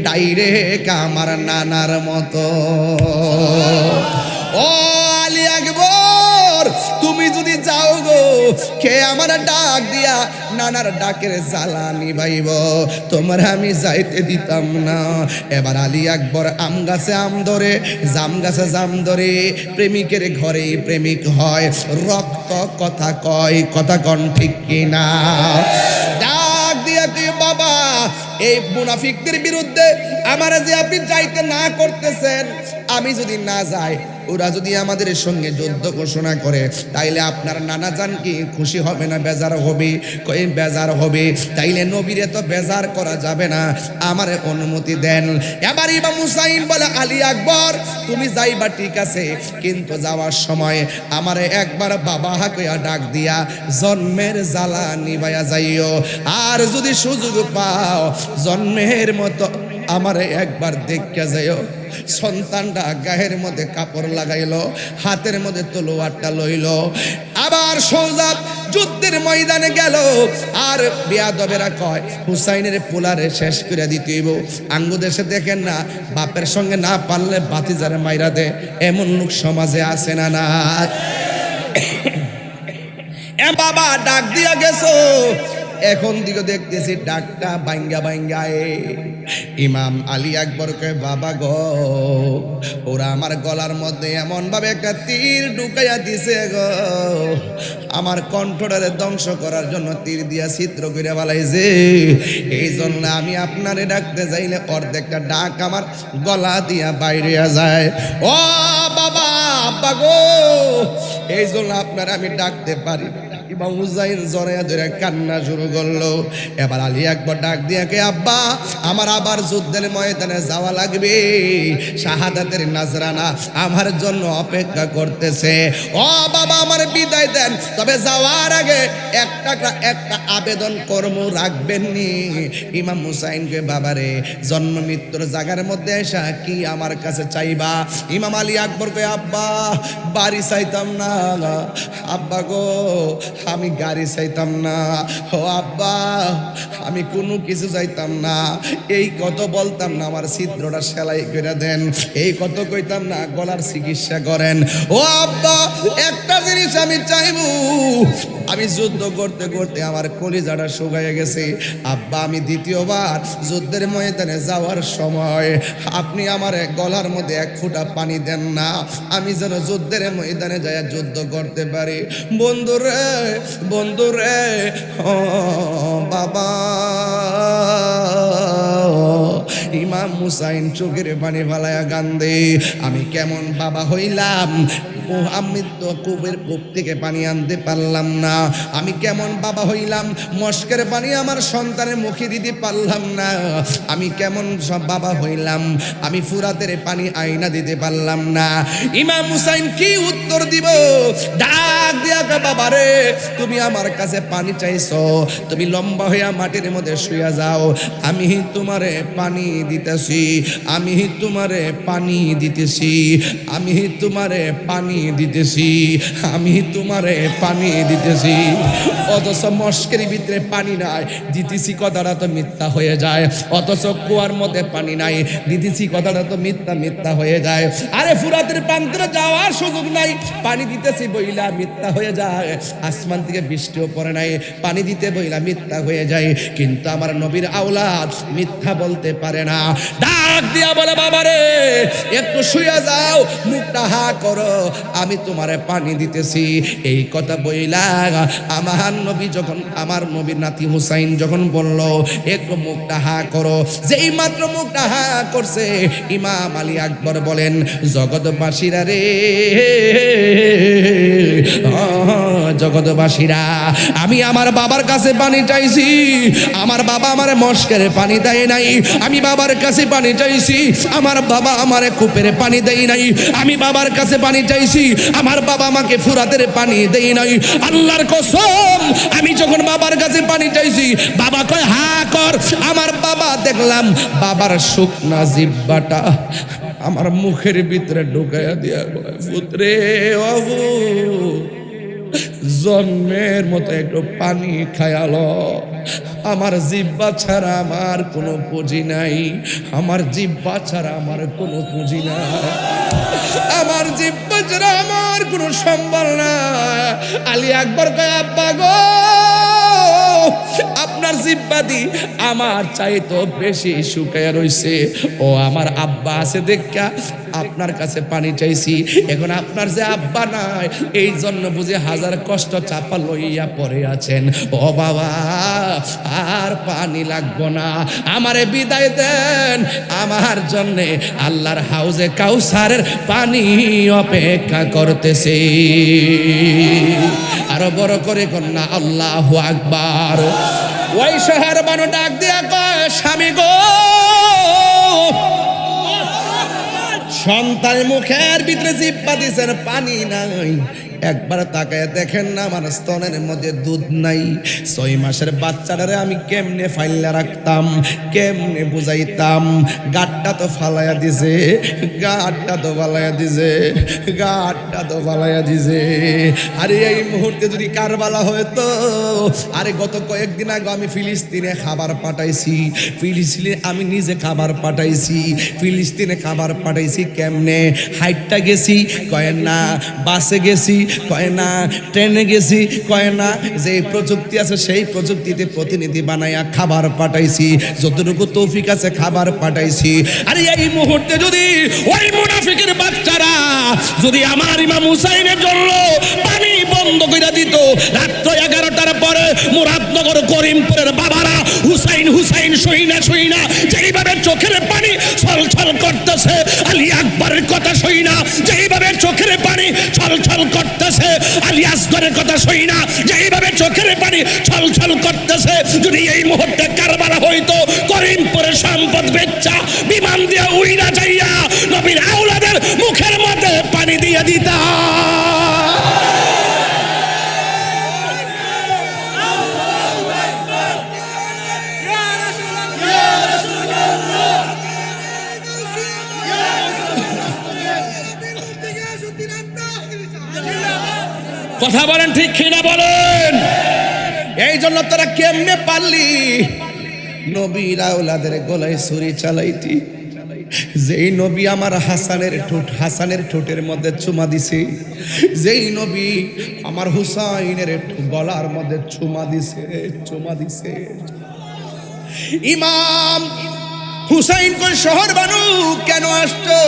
ডাইরেক্ট আমার নানার মতো। ও আলী আকবর, তুমি যদি যাও গো, কে আমার ডাক দিয়া নানার ডাকের জ্বালা নিভাইব, তোমার আমি যাইতে দিতাম না। এবার আলী আকবর আম গাছে আম ধরে, জাম গাছে জাম ধরে, প্রেমিকের ঘরে প্রেমিক হয়, রক্ত কথা কয়, কথা কন ঠিক কিনা? ডাক দিয়া কি বাবা, এই মুনাফিকদের বিরুদ্ধে আমার যে আপনি যাইতে না করতেছেন, আমি যদি না যাই, ওরা যদি আমাদের সঙ্গে যুদ্ধ ঘোষণা করে, তাইলে আপনার নানা জান কি খুশি হবে না বেজার হবে? কই বেজার হবে। তাইলে নবীরে তো বেজার করা যাবে না, আমারে অনুমতি দেন। এবার ইমাম হুসাইন বলে, আলী আকবর তুমি যাইবা ঠিক আছে, কিন্তু যাওয়ার সময় আমারে একবার বাবা কইয়া ডাক দিয়া জন্মের জ্বালা নিভাইয়া যাইও, আর যদি সুযোগ পাও জন্মের মতো আমারে একবার দেখে যাইও। সন্তানটা গায়ের মধ্যে কাপড় লাগাইলো, হাতের মধ্যে তলোয়ারটা লইল, আবার সোজা যুদ্ধের ময়দানে গেল। আর বেয়াদবেরা কয় হুসাইনের পোলারে শেষ করে দিতে হইব। আঙ্গু দেশে দেখেন না, বাপের সঙ্গে না পারলে বাতিজারে মাইরা দে, এমন লোক সমাজে আছে না? না এ বাবা ডাক দিয়া গেছো, এখন দিকে দেখতেছি ডাকটা বাইঙ্গা বাইঙ্গায়। ইমাম আলী আকবর কয়, বাবা গো, ওরা আমার গলার মধ্যে এমন ভাবে একটা তীর ঢুকাইয়া দিছে গো, আমার কণ্ঠটারে ধ্বংস করার জন্য তীর দিয়া ছিদ্র করে ফেলাইছে। এই জন্য আমি আপনারে ডাকতে যাইলে অর্ধেকটা ডাক আমার গলা দিয়া বাইরে যায়। ও বাবা, আব্বা গো, এই জন্য আপনারা আমি ডাকতে পারি। ইমাম হুসাইন জড়াইয়া ধরে কান্না শুরু করলো। এবার আলী আকবর ডাক দিয়ে কে আব্বা, আমার আবার যুদ্ধের ময়দানে যাওয়া লাগবে, শাহাদাতের নাজরানা আমার জন্য অপেক্ষা করতেছে। ও বাবা, আমার বিদায় দেন, তবে যাওয়ার আগে একটা আবেদন কর্ম রাখবেন নি। ইমাম হুসাইনকে, বাবারে জন্ম মৃত্যুর জায়গার মধ্যে এসা কি আমার কাছে চাইবা? ইমাম আলী আকবর কে, আব্বা বাড়ি চাইতাম না, আব্বা গো আমি গাড়ি চাইতাম না, ও আব্বা আমি কোনো কিছু চাইতাম না, এই কত বলতাম না আমার ছিদ্রটা সেলাই করে দেন, এই কত কইতাম না গলার চিকিৎসা করেন। ও আব্বা একটা জিনিস আমি চাইবো, আমি যুদ্ধ করতে করতে আমার কলিজাটা শুকাইয়া গেছে, আব্বা আমি দ্বিতীয়বার যুদ্ধের ময়দানে যাওয়ার সময় আপনি আমার গলার মধ্যে এক ফোঁটা পানি দেন না, আমি যেন যুদ্ধের ময়দানে যাইয়া যুদ্ধ করতে পারি। বন্ধুরে বন্ধুরে, ও বাবা। ইমাম হুসাইন চোখের পানি ফালায়া কান্দে, আমি কেমন বাবা হইলাম, আমি তো কূপের কূপ থেকে পানি আনতে পারলাম না, আমি কেমন বাবা হইলাম, মস্কের পানি আমার সন্তানের মুখে দিতে পারলাম না, আমি কেমন সব বাবা হইলাম, আমি ফুরাতের পানি আইনা দিতে পারলাম না। ইমাম হুসাইন কি উত্তর দিব? ডাক দিয়া কয়, বাবা রে, তুমি আমার কাছে পানি চাইছো, তুমি লম্বা হইয়া মাটির মধ্যে শুয়ে যাও, আমি তোমারে পানি দিতেছি, আমি তোমারে পানি দিতেছি, আমি তোমারে পানি দিতেছি, আমি তোমারে পানি দিতেছি। অথচ মস্কের ভিতরে পানি নাই, দিতেছি কথাটা তো মিথ্যা হয়ে যায়। অথচ কুয়ার মধ্যে পানি নাই, দিতেছি কথাটা তো মিথ্যা মিথ্যা হয়ে যায়। আরে ফুরাতের প্রান্তরে যাওয়ার সুযোগ নাই, পানি দিতেছি বইলা মিথ্যা হয়ে যায়। আসমান থেকে বৃষ্টিও পড়ে নাই, পানি দিতে বইলা মিথ্যা হয়ে যায়। কিন্তু আমার নবীর আওলাদ মিথ্যা বলতে পারে না। ডাক দিয়া বলে, বাবা রে, একটু শুয়ে যাও, মুখটা হা করো, আমি তোমারে পানি দিতেছি। এই কথা বইলা আমার নবী যখন, আমার নবীর নাতি হুসাইন যখন বলল একটু মুখটা হা করো, যেই মাত্র মুখটা হা করছে, ইমাম আলী আকবর বলেন, জগৎবাসীরা রে, জগৎবাসীরা, আমি আমার বাবার কাছে পানি চাইছি, আমার বাবা আমার মস্কের পানি দেয় নাই, আমি বাবার কাছে পানি চাইছি, আমার বাবা আমার কূপের পানি দেয় নাই, আমি বাবার কাছে পানি চাইছি, আমার বাবা আমাকে ফুরাতের পানি দেয় নাই। আল্লাহর কসম, আমি যখন বাবার কাছে পানি চাইছি, বাবা কয় হা কর, আমার বাবা দেখলাম বাবার শুকনা জিহ্বাটা আমার মুখের ভিতরে ঢুকাইয়া দিয়া কয়, পুত্রে বাবু, জন্মের মতো একটু পানি খায়ালো, আমার জিহ্বা ছাড়া আমার কোনো পুঁজি নাই, আমার জিহ্বা ছাড়া আমার কোনো পুঁজি নাই, আমার জিহ্বা ছাড়া আমার কোনো সম্বল না। আলী আকবর কয়, আব্বা গো, আপনার জিহ্বা দি আমার চাইতো বেশি শুকায়া রইছে, ও আমার আব্বা আছে দেখা আপনার কাছে পানি চাইছি, এখন আপনার যে আব্বা নাই, এই জন্য বুঝে হাজার কষ্ট চাপা লইয়া পড়ে আছেন। ও বাবা, আর পানি লাগবো না, আমারে বিদায় দেন, আমার জন্যে আল্লাহর হাউজে কাউসারের পানি অপেক্ষা করতেছে। আরো বড় করে কন্যা আল্লাহু আকবার। ওই শহর বানো ডাক দিয়া কয়, স্বামী গো, সন্তান মুখের ভিতরে জিহ্বা দিছেন, পানি নাই, একবার তাকায় দেখেন না আমার স্তনের মধ্যে দুধ নাই। 6 মাসের বাচ্চাটারে আমি কেমনে ফাইল্লা রাখতাম, কেমনে বুঝাইতাম, গাটটা তো ফালাইয়া দিছে, গাটটা তো ফালাইয়া দিছে, গাটটা তো ফালাইয়া দিছে। আরে এই মুহূর্তে যদি কারবালা হয়তো, আরে গত কয়েকদিন আগে আমি ফিলিস্তিনে খাবার পাঠাইছি, ফিলিস্তিনে আমি নিজে খাবার পাঠাইছি, ফিলিস্তিনে খাবার পাঠাইছি কেমনে, হাইটটা গেছি কয় না, বাসে গেছি কয় না, ট্রেনে গেছি কয় না, যে প্রযুক্তি আছে সেই প্রযুক্তিতে প্রতিনিধি বানাইয়া খাবার পাঠাইছি, যতটুকু তৌফিক আছে খাবার পাঠাইছি। আরে এই মুহূর্তে যদি ওই মুনাফিকের বাচ্চারা যদি আমার ইমাম হুসাইনের জন্য পানি বন্ধ করে দিত, রাত 11টার পরে মুরাদনগর করিমপুরের বাবারা হুসাইন হুসাইন সইনা যেইভাবে চোখের পানি ছলছল করতেছে, আলী আকবরের কথা সইনা যেইভাবে চোখের পানি ছলছল করতেছে, আলী আসগরের কথা সইনা যেইভাবে চোখের পানি ছলছল করতেছে, যদি এই মুহূর্তে কারবালা হইতো, করিমপুরের সম্পদ বেচ্চা বিমান দিয়ে উইরা যাইয়া নবীর আওলাদের মুখের মধ্যে পানি দিয়ে দিতা। কথা বলেন ঠিক কিনা বলেন? এই জন্য তোরা কেমনে পারলি নবীর আওলাদের গলায় ছুরি চালাইতি? যেই নবী আমার হাসানের ঠোঁটের মধ্যে চুমা দিছে, যেই নবী আমার হুসাইনের গলার মধ্যে চুমা দিছে। ইমাম হুসাইন কোন শহর বানু কেন আসছো?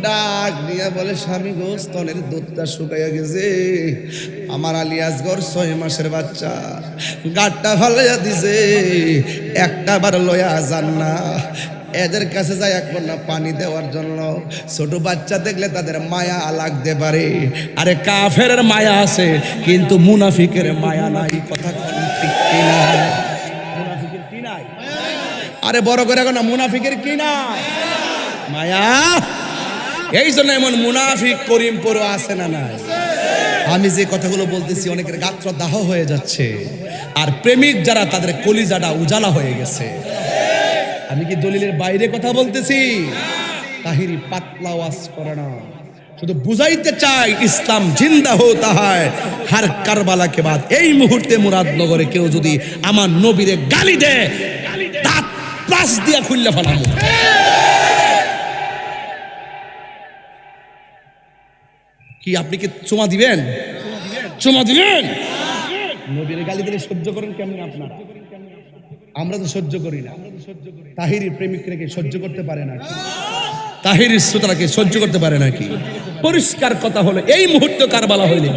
ডাক দিয়া বলে, স্বামী গো, স্তনের দুধটা শুকাইয়া গেছে, আমার আলী আসগর 6 মাসের বাচ্চা গাটটা ফালাইয়া দিছে, একটা বার লয়া যান না, এদের কাছে যায় একবার না পানি দেওয়ার জন্য। ছোট বাচ্চা দেখলে তাদের মায়া লাগতে পারে, আরে কাফেরের মায়া আছে কিন্তু মুনাফিকের মায়া নাই। কথা কোন ঠিক কিনা? মুনাফিকের কি নাই? আরে বড় করে না, মুনাফিকের কি নাই? মায়া। এই জন্য এমন মুনাফিক করিমপুর আছে না নাই? আমি যে কথাগুলো বলতেছি অনেকের গাত্র দাহ হয়ে যাচ্ছে, আর প্রেমিক যারা তাদের কলিজাটা উজালা হয়ে গেছে। আমি কি দলিলের বাইরে কথা বলতেছি? তাহিরি পাতলা ওয়াজ করে না, শুধু বুঝাইতে চাই ইসলাম জিন্দা হতা হয় হর কারবালা কে বাদ। এই মুহূর্তে মুরাদনগরে কেউ যদি আমার নবীরে গালি দেয়, দাঁত প্লাস দিয়া খুললে ফেলাবো। কি আপনি কি চুমা দিবেন? চুমা দিবেন? নবীর গালি দিলে সহ্য করেন কেমন আপনারা? আমরা তো সহ্য করি না। তাহিরির প্রেমিককে সহ্য করতে পারে না, তাহিরির শ্রোতাকে সহ্য করতে পারে নাকি? পরিষ্কার কথা হলো এই মুহূর্তে কারবালা হইলে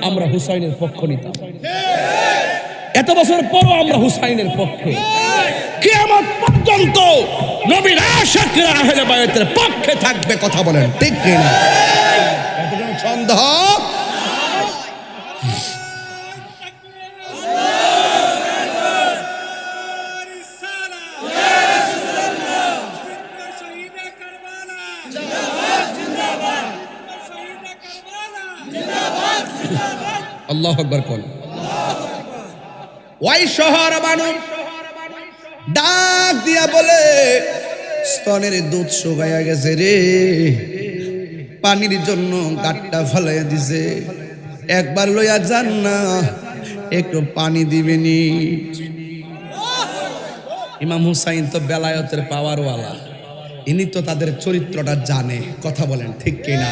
আমরা হুসাইনের পক্ষ নিতাম। এত বছর পরও আমরা হুসাইনের পক্ষে। কিয়ামত পর্যন্ত নবীর আশিকরা আহলে বায়তের পক্ষে থাকবে। কথা বলেন ঠিক কিনা? এতজন সন্দেহ? আল্লাহু আকবার কোন। ওই শহর মানুষ ডাক দিয়া বলে, স্তনের দুধ শুকাইয়া গেছে রে, পানির জন্য গাট্টা ফেলাইয়া দিছে, একবার লইয়া যান না, একটু পানি দিবেনি। ইমাম হুসাইন তো বেলায়েতের পাওয়ারওয়ালা, ইনি তো তাদের চরিত্রটা জানে। কথা বলেন ঠিক কিনা?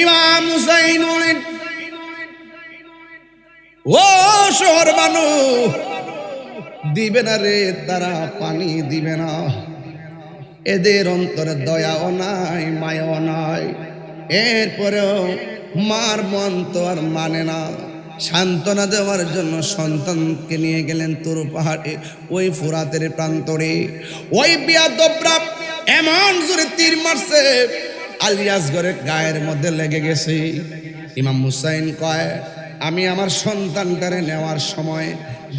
ইমাম হুসাইন বলেন, ও শহর মানুষ দিবে না রে, তারা পানি দিবে না। এদের অন্তরে দয়াও নাই, মায়াও নাই। এরপরেও মার মন তো আর মানে না। সান্ত্বনা দেওয়ার জন্য সন্তানকে নিয়ে গেলেন তুর পাহাড়ে, ওই ফুরাতের প্রান্তরে। ওই বিয়াদবরা এমন জোরে তীর মারছে, আলিয়াসগরের গায়ের মধ্যে লেগে গেছে। ইমাম হুসাইন কয়, আমি আমার সন্তানটারে নেওয়ার সময়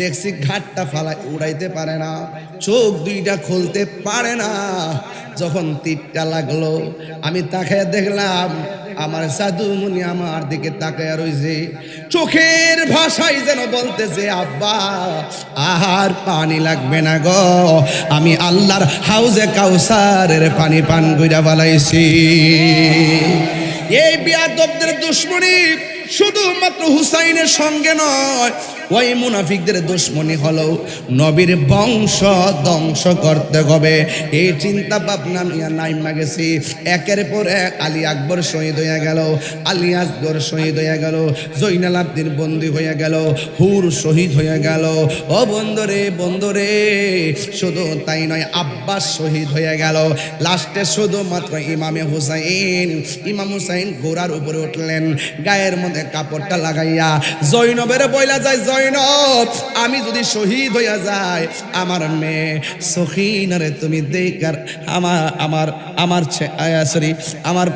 দেখছি ঘাটটা ফালা উড়াইতে পারে না, চোখ দুইটা খুলতে পারে না। যখন তীরটা লাগলো আমি তাকায় দেখলাম আমার সাধু মুনি আমার দিকে তাকায় রইছে, চোখের ভাষায় যেন বলতেছে, আব্বা আর পানি লাগবে না গো, আমি আল্লাহর হাউজে কাউসারের পানি পান কইরা ফেলাইছি। এই বিয়াদবদের দুশমনী শুধুমাত্র হুসাইনের সঙ্গে নয়, ওই মুনাফিকদের দুশমনী হলো নবীর বংশ ধ্বংস করতে হবে। এই চিন্তা ভাবনা নিয়ে নাইমা গেছি। একের পর এক আলী আকবর শহীদ হয়ে গেল, আলী আসগর শহীদ হয়ে গেল, জৈনাল আব্দিন বন্দী হয়ে গেল, হুর শহীদ হয়ে গেল। ও বন্ধুরে বন্ধুরে, শুধু তাই নয়, আব্বাস শহীদ হয়ে গেল। লাস্টে শুধুমাত্র ইমামে হুসাইন, ইমাম হুসাইন ঘোড়ার উপরে উঠলেন, গায়ের মধ্যে কাপড়টা লাগাইয়া জৈনবের বইলা যায়, জৈনব আমি যদি শহীদ হইয়া যাই, আমার মেয়ে সখিনারে তুমি দেখার, আমার আমার আমার সরি আমার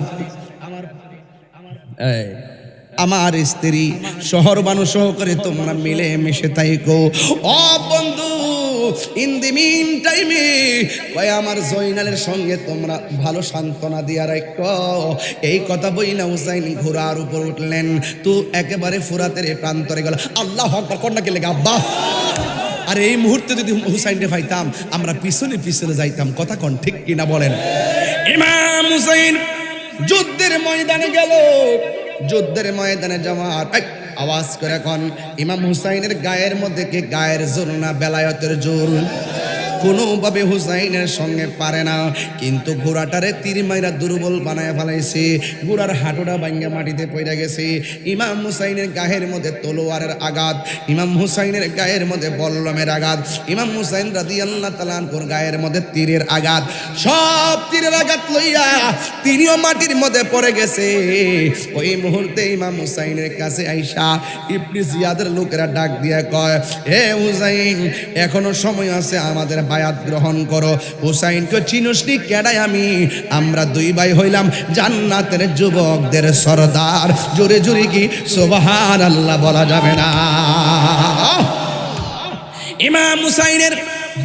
আমার স্ত্রী শহর মানুষ সহকারে তোমরা মিলে মিশে থাইকো। ও বন্ধু, ইন দি মিন টাইমে কয় আমার জয়নালের সঙ্গে তোমরা ভালো সান্ত্বনা দিয়া রাখো। এই কথা বইলা হুসাইন ঘোড়ার উপর উঠলেন, তো একেবারে ফুরাতের প্রান্তরে গেল। আল্লাহু আকবার কন্যা কে লেগে আব্বা। আর এই মুহূর্তে যদি হুসাইনকে পাইতাম আমরা পিছনে পিছনে যাইতাম। কথা কোন ঠিক কিনা বলেন? ইমাম হুসাইন যুদ্ধের ময়দানে গেল। যুদ্ধের ময়দানে যাওয়ার আওয়াজ করে এখন ইমাম হুসাইনের গায়ের মধ্যে কি গায়ের জোর না বেলায়েতের জোর? কোনোভাবে হুসাইনের সঙ্গে পারে না, কিন্তু ঘোড়াটারে তীর মাইরা দুর্বল বানায় ফেলাইছে। ঘোড়ার হাঁটুটা ভাঙ্গা মাটিতে পড়ে গেছে। ইমাম হুসাইনের গায়ের মধ্যে তলোয়ারের আঘাত, ইমাম হুসাইনের গায়ের মধ্যে বল্লমের আঘাত, ইমাম হুসাইন রাদিয়াল্লাহু তাআলা আনহুর গায়ের মধ্যে তীরের আঘাত। সব তীরের আঘাত লইয়া তিনিও মাটির মধ্যে পড়ে গেছে। ওই মুহূর্তে ইমাম হুসাইনের কাছে আইসা ইবনে জিয়াদের লোকেরা ডাক দিয়ে কয়, হে হুসাইন, এখনো সময় আছে, আমাদের বায়াত গ্রহণ করো। হুসাইনকে চিনুসনি কেডাই আমি? আমরা দুই ভাই হইলাম জান্নাতের যুবকদের সরদার। জোরে জোরে কি সুবহানাল্লাহ বলা যাবে না? ইমাম হুসাইনের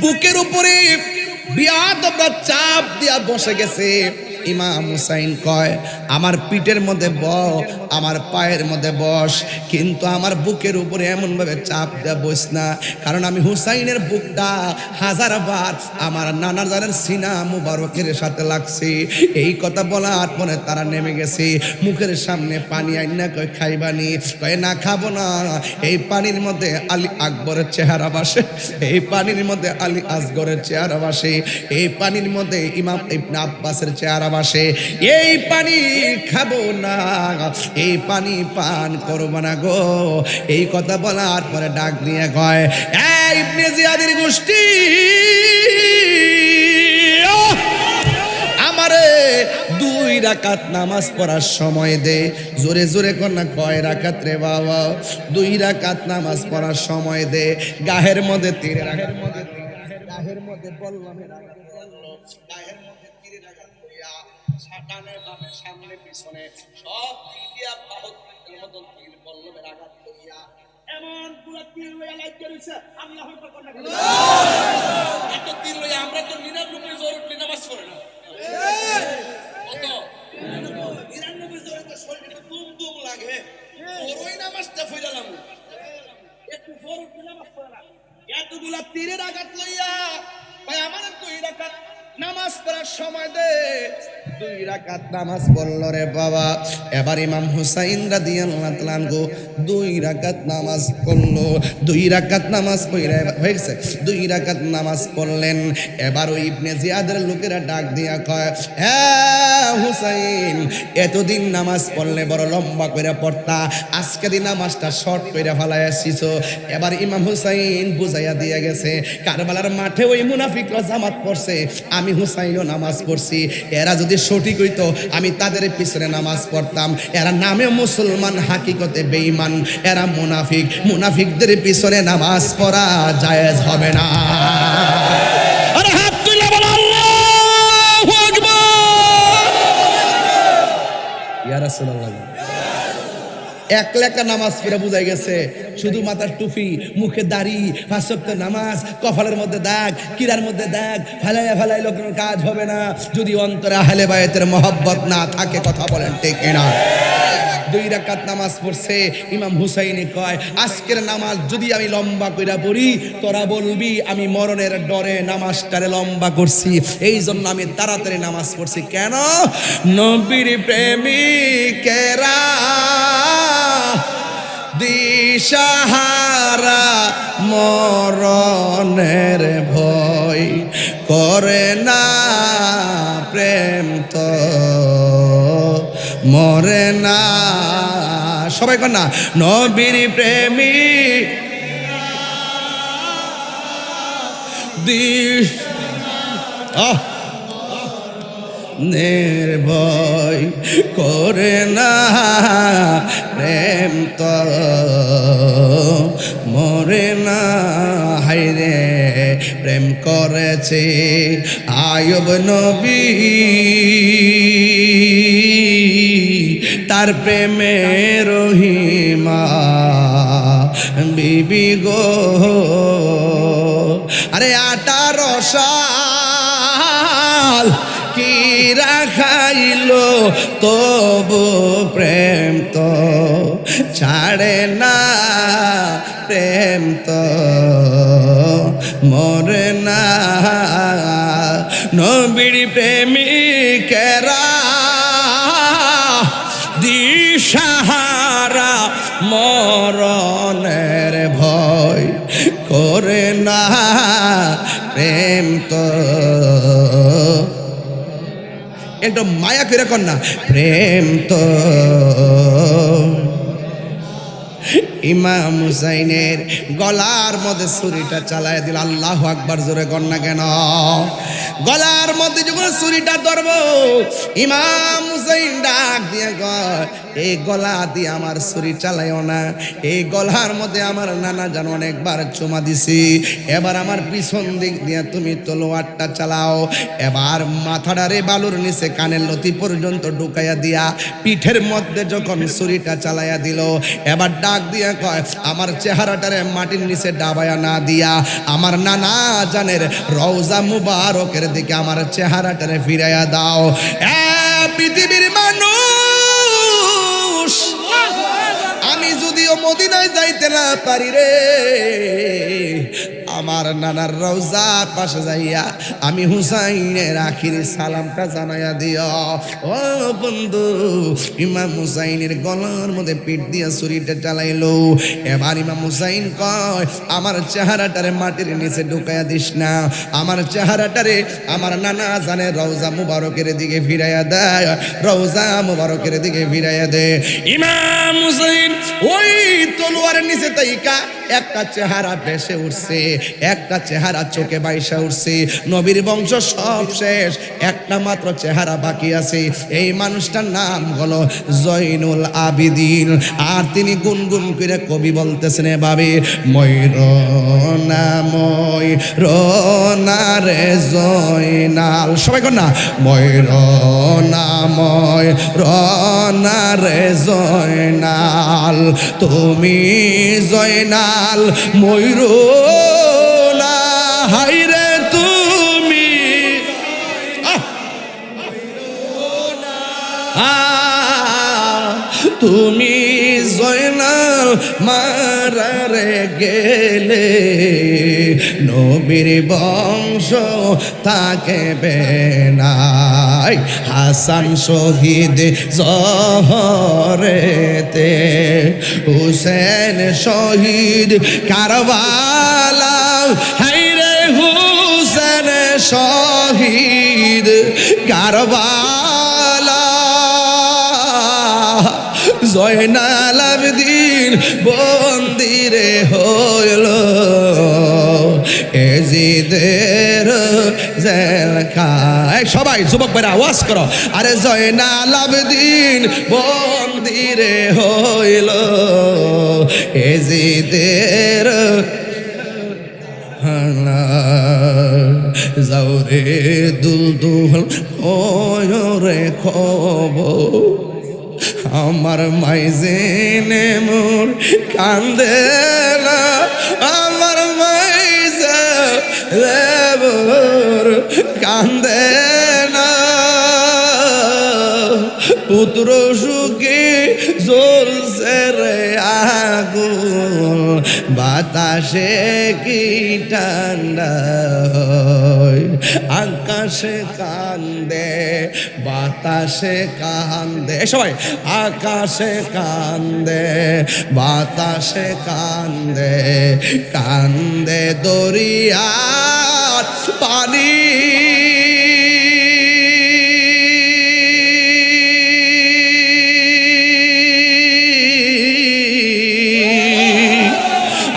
বুকের উপরে বিয়াদবরা চাপ দিয়া বসে গেছে। ইমাম হুসাইন কয়, আমার পিঠের মধ্যে আমার পায়ের মধ্যে বস, কিন্তু আমার বুকের উপরে এমন ভাবে চাপ দেয়া বস না, কারণ আমি হুসাইনের বুকটা হাজারবার আমার নানা জানের সিনা মুবারকের সাথে লাগছে। এই কথা বলার পরে তারা নেমে গেছে। মুখের সামনে পানি আইনা কয়, খাইবানি? কয় না, খাবো না। এই পানির মধ্যে আলী আকবরের চেহারা বাসে, এই পানির মধ্যে আলী আসগরের চেহারা বাসে, এই পানির মধ্যে ইমাম ইবনে আব্বাসের চেহারা বাসে। এই পানি খাবো না, এই পানি পান করবো না গো। এই কথা বলার পরে ডাক দিয়ে কয়, এই ইবনে জিয়াদের গোষ্ঠী, আমারে 2 রাকাত নামাজ পড়ার সময় দে। জোরে জোরে কন্যা, কয় রাকাত রে বাবা? 2 রাকাত নামাজ পড়ার সময় দে। গাহের মধ্যে তীরে রাখার মধ্যে, গাহের মধ্যে বললাম, গাহের মধ্যে তীরে রাখার কইয়া ডানে বামে সামনে পিছনে সব দিক দিয়া 72 মতন তীর বললামের আঘাত কইয়া এমন পুরা তীর লইয়া লাইতে রইছে। আল্লাহু আকবার কন্যা, এত তীর লইয়া আমরা তো 99 জোর উঠলে নামাজ পড়ে না। কত 99 জোরে তো শরীরে দুম দুম লাগে। ওরই নামাজটা ফইরালাম, একটু জোর উঠলে নামাজ পড়ে না। এতগুলা তীরের আঘাত লইয়া ভাই আমার 2 রাকাত নামাজ পড়ার সময় দে। 2 রাকাত নামাজ পড়ল রে বাবা। এবার ইমাম হুসাইন রাদিয়াল্লাহু তাআলা আনহু 2 রাকাত নামাজ পড়লো। 2 রাকাত নামাজ পড়ে হয়ে গেছে। 2 রাকাত নামাজ পড়লেন। এবার ওই ইবনে জিয়াদের লোকেরা ডাক দিয়া কয়, হ্যাঁ হুসাইন, এতদিন নামাজ পড়লে বড় লম্বা করে পড়তা, আজকে দিন নামাজটা শর্ট করে ফেলায় আসিস। এবার ইমাম হুসাইন বুঝাইয়া দিয়ে গেছে, কারবালার মাঠে ওই মুনাফিকরা জামাত পড়ছে, আমি হুসাইনও নামাজ পড়ছি। এরা যদি সঠিক হইতো আমি তাদের পিছনে নামাজ পড়তাম। এরা নামে মুসলমান, হাকিকতে বেঈমান। এরা মুনাফিক, মুনাফিকদের পিছনে নামাজ পড়া জায়েজ হবে না। আরে হাত তুলে বলো আল্লাহু আকবার। ইয়া রাসূলুল্লাহ, এক লেখা নামাজ পড়ে বুঝাই গেছে, শুধু মাথার টুপি, মুখে দাড়ি, 5 ওয়াক্ত নামাজ, কপালের মধ্যে দাগ, কিরার মধ্যে দাগ, ফালাইয়া কোনো কাজ হবে না যদি অন্তরে আহলে বায়তের মহব্বত না থাকে। কথা বলেন ঠিক কিনা? 2 রাকাত নামাজ পড়ছে। ইমাম হুসাইনি কয়, আজকের নামাজ যদি আমি লম্বা কইরা পড়ি, তোরা বলবি আমি মরণের ডরে নামাজটারে লম্বা করছি। এই জন্য আমি তাড়াতাড়ি নামাজ পড়ছি। কেন? নবীর প্রেমিকেরা দিশাহারা মরণের ভয় করে না, প্রেম তো মরে না। সবাই কর না, নবীর প্রেমিক নির্ভয় করে না, প্রেম তো মরে না। হায়রে প্রেম করেছে আয়ুব নবী, তার প্রেমে রহিমা বিবি গো। আরে 18 সাল কি রাখাইলো, তবু প্রেম তো ছাড়ে না, প্রেম তো মরে না। নবীর প্রেমিকেরা দিশাহারা মরণের ভয় করে না, প্রেম তো একটু মায়া করে কর না, প্রেম তো। ইমাম হুসাইনের গলার মধ্যে ছুরিটা চালায় দিল। আল্লাহু আকবার জোরে কর না কেন? গলার মধ্যে যখন ছুরিটা ধরবো, ইমাম হুসাইন ডাক দিয়ে কয়, এই গলা দিয়ে আমার ছুরি চালাইও না, এই গলার মধ্যে আমার নানা জান অনেকবার চুমা দিছি, এবার আমার পিছন দিক দিয়ে তুমি তলোয়ারটা চালাও। এবার মাথাটারে বালুর নিচে কানের লতি পর্যন্ত ঢুকাইয়া দিয়া পিঠের মধ্যে যখন ছুরিটা চালাইয়া দিল, এবার ডাক দিয়া কয়, আমার চেহারাটারে মাটির নিচে ডাবায়া না দিয়া আমার নানা জানের রওজা মুবারকের দিকে আমার চেহারাটারে ফিরাইয়া দাও। পৃথিবীর মানুষ, আমি যদিও মদিনায় যাইতে না পারি রে, আমার নানার রওজার পাশে যাইয়া আমি হুসাইনের আখিরি সালামটা জানাইয়া দিও। ও বন্ধু, ইমাম হুসাইনের গলার মধ্যে পিঠ দিয়া ছুরিটা চালাইলো। এবার ইমাম হুসাইন কয়, আমার চেহারাটারে মাটির নিচে ঢুকাইয়া দিস না, আমার চেহারাটারে আমার নানা জানে রওজা মুবারকের দিকে ফিরাইয়া দেয়, রওজা মুবারকের দিকে ফিরাইয়া দে। ইমাম হুসাইন ওই তলোয়ারের নিচে তাইকা একটা চেহারা ভেসে উঠছে, একটা চেহারা চোখে বাইসা উঠছে। নবীর বংশ সব শেষ, একটা মাত্র চেহারা বাকি আছে। এই মানুষটার নাম হলো জয়নুল আবিদিন। আর তিনি গুনগুন করে কবি বলতেছেন এভাবে, ময়ূরনা ময়ূরনা রে জয়নাল, সবাই কর না, ময়ূরনা ময়ূরনা রে জয়নাল, তুমি জয়নাল ময়ূরনা, হাইরে তুমি তুমি জয়নাল মারারে গেলে নবীর বংশ তাকে বেনাই, হাসান শহীদ জহরেতে, হুসেন শহীদ কারবালা, হাইরে হুসেন শহীদ কারবালা, জয়নাল আবেদিন বন্দিরে হইল এজিদের জেলখানায়। সবাই যুবক ভাইরা আওয়াজ করো, আরে জয়নাল আবেদিন বন্দিরে হইল এজিদের যাওরে দুলদুল ওরে খবর, আমার মাইজেনে মোর কান্দে না, আমার মাইজে মোর কান্দে না, পুত্র সুখী জ্বলছে রে আগুন, বাতাসে কি ঠান্ডা, আকাশে কান্দে বাতাসে কান্দে, সবাই আকাশে কান্দে বাতাসে কান্দে, কান্দে দরিয়ার পানি,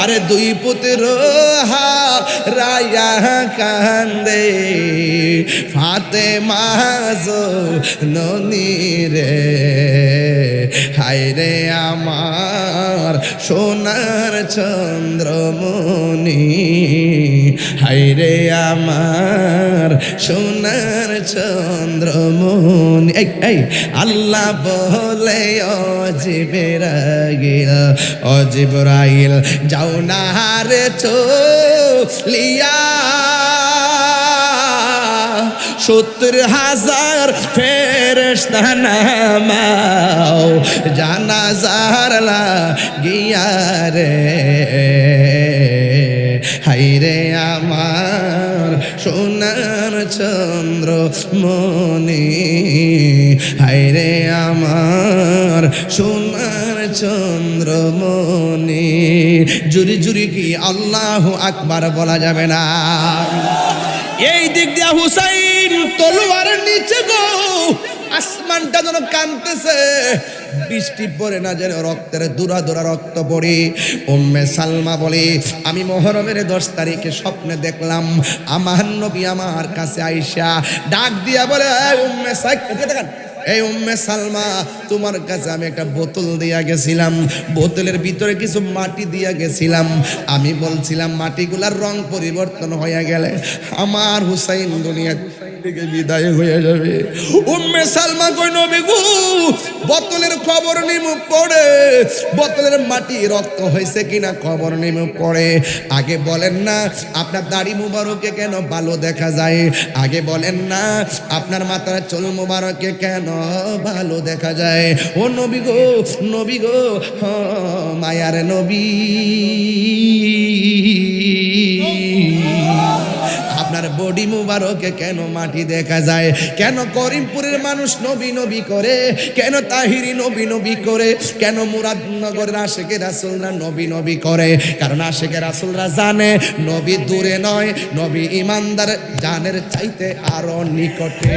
আরে দুই পুত্র হারায়া কান্দে, ফাতেমা জননী রে, হায়রে আমার সোনার চন্দ্রমণি, হায়রে আমার সোনার চন্দ্রমণি। এই আল্লাহ বলে ও জিবরাইল যাও না রে চলিয়া, 70,000 ফেরেশতা নামাও জানাজার লাগিয়া রে, হাইরে আমার সোনার চন্দ্রমণি, হাইরে আমার সোনার চন্দ্রমণি। জুরি জুরি কি আল্লাহু আকবার বলা যাবে না? এই দিক দিয়া হুসাইন তলোয়ারের নিচে গো আসমানটা যেন কাঁদতেছে, বৃষ্টি পড়ে না যেন রক্তের দুরা দুরা রক্ত পড়ে। উম্মে সালমা বলে, আমি মুহররমের 10 তারিখে স্বপ্নে দেখলাম আমার নবী আমার কাছে আইসা ডাক দিয়া বলে, উম্মে সাইদ এই উম্মে সালমা, তোমার কাছে আমি একটা বোতল দিয়া গেছিলাম, বোতলের ভিতরে কিছু মাটি দিয়া গেছিলাম। আমি বলছিলাম মাটিগুলার রং পরিবর্তন হয়ে গেলে আমার হুসাইন দুনিয়া থেকে বিদায় হয়ে যাবে। উম্মে সালমা কই নবী গো, বোতলের খবর নিমু পড়ে, বোতলের মাটি রক্ত হয়েছে কিনা খবর নিমু পড়ে। আগে বলেন না আপনার দাড়ি মুবারকে কেন ভালো দেখা যায়, আগে বলেন না আপনার মাথার চুল মুবারকে কেন ভালো দেখা যায়। ও নবী গো, নবী গো, মায়ার নবী, আপনার বডি মুবারকে কেন মাটি দেখা যায়? কেন করিমপুরের মানুষ নবী নবী করে? কেন তাহিরি নবী নবী করে? কেন মুরাদনগরের আশেকে রাসূলরা নবী নবী করে? কারণ আশেকে রাসূলরা জানে নবী দূরে নয়, নবী ইমানদার জানের চাইতে আরো নিকটে।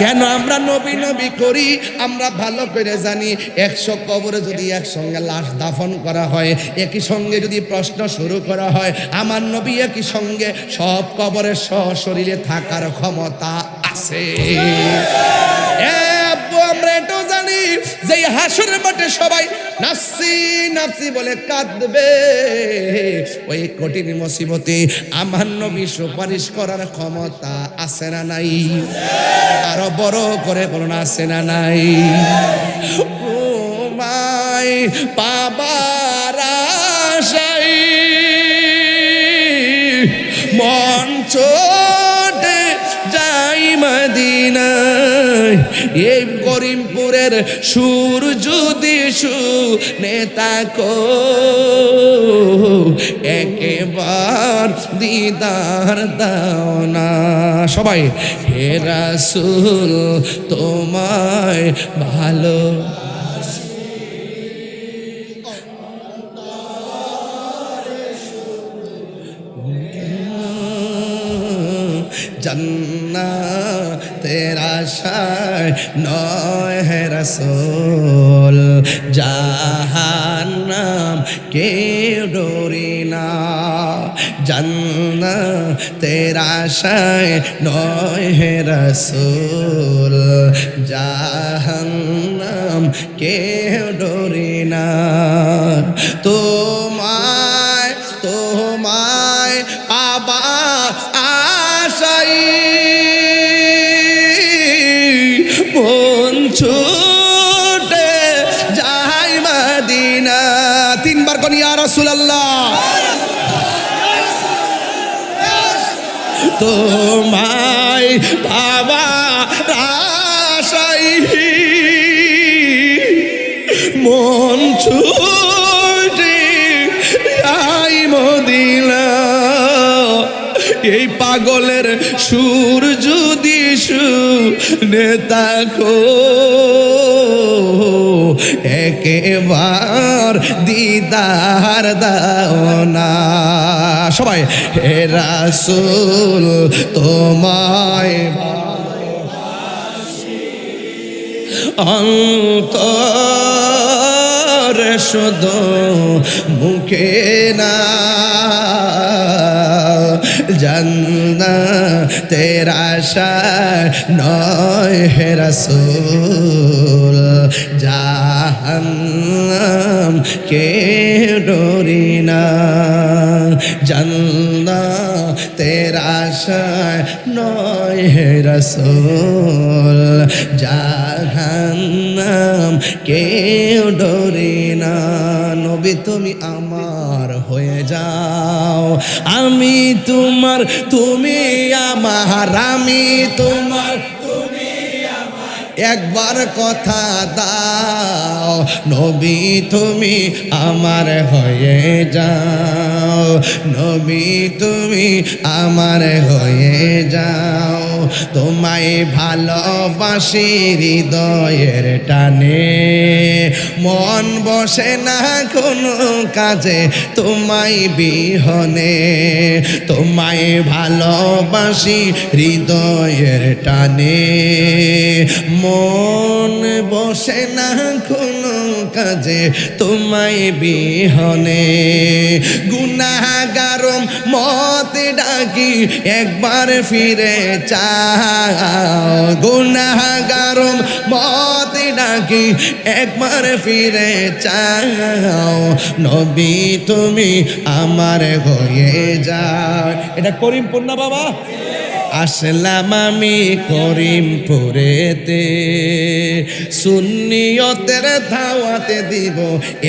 কেন আমরা নবী নবী করি? আমরা ভালো করে জানি 100 কবরে যদি একসঙ্গে লাশ দাফন করা হয়, একই সঙ্গে যদি প্রশ্ন শুরু করা হয়, আমার নবী একই সঙ্গে সব কবরে সশরীরে থাকার ক্ষমতা আছে। আমরা এটাও জানি যে হাসরের মাঠে সবাই নাফসি নাফসি বলে কাঁদবে, ওই কঠিন মুসিবতে আমার নবী সুপারিশ করার ক্ষমতা আছে না নাই? আরো বড় করে বলুন, আছে না নাই? ও মাই বাবার আশাই মন ছোটে যাই মদিনায়, এই করিমপুরের সুর যদি শুনে তাকো, একেবার দিদার দাও না। সবাই হে রাসূল তোমায় ভালো জান্নাতের আশায় নয় হে রাসূল, জাহান্নাম কেউ ডরি না। জান্নাতের আশায় নয় হে রাসূল, জাহান্নাম কেউ ডরি না। তোমায় তোমায় পাবা আশাই মন ছুটে যাই মদিনা। 3 বার কোন ইয়া রাসূলুল্লাহ। তোমায় পাবা আশাই মন ছুটে যাই মদিনা। এই পাগলের সুর যদি শুনে তাকো, একেবার দিদার দাও না। সবাই হে রাসূল তোমায় অন্তরে শুধু মুখে না, জান্নাতের আশায় নয় হে রাসূল, জাহান্নাম কেউ ডরি না। জান্নাতের আশায় নয় হে রাসূল, জাহান্নাম কেউ ডরি না। নবী তুমি আমার হয়ে যাও, আমি তোমার তুমি আমার, আমি তোমার তুমি আমার, একবার কথা দাও নবী তুমি আমার হয়ে যাও, নবী তুমি আমার হয়ে যাও। তোমায় ভালোবাসি হৃদয়ের টানে, মন বসে না কোনো কাজে তোমায় বিহনে। তোমায় ভালোবাসি হৃদয়ের টানে, মন বসে না কোনো কাজে তোমায় বিহনে। গুনাহগার মত ডাকি একবার ফিরে চা, যাও গুনাহগার মত ডাকি একবার ফিরে চাও নবী তুমি আমার হয়ে যাও। এটা করিমপুর না বাবা? আসলাম আমি করিমপুরেতে সুন্নিয়তের দাওয়াতে দিব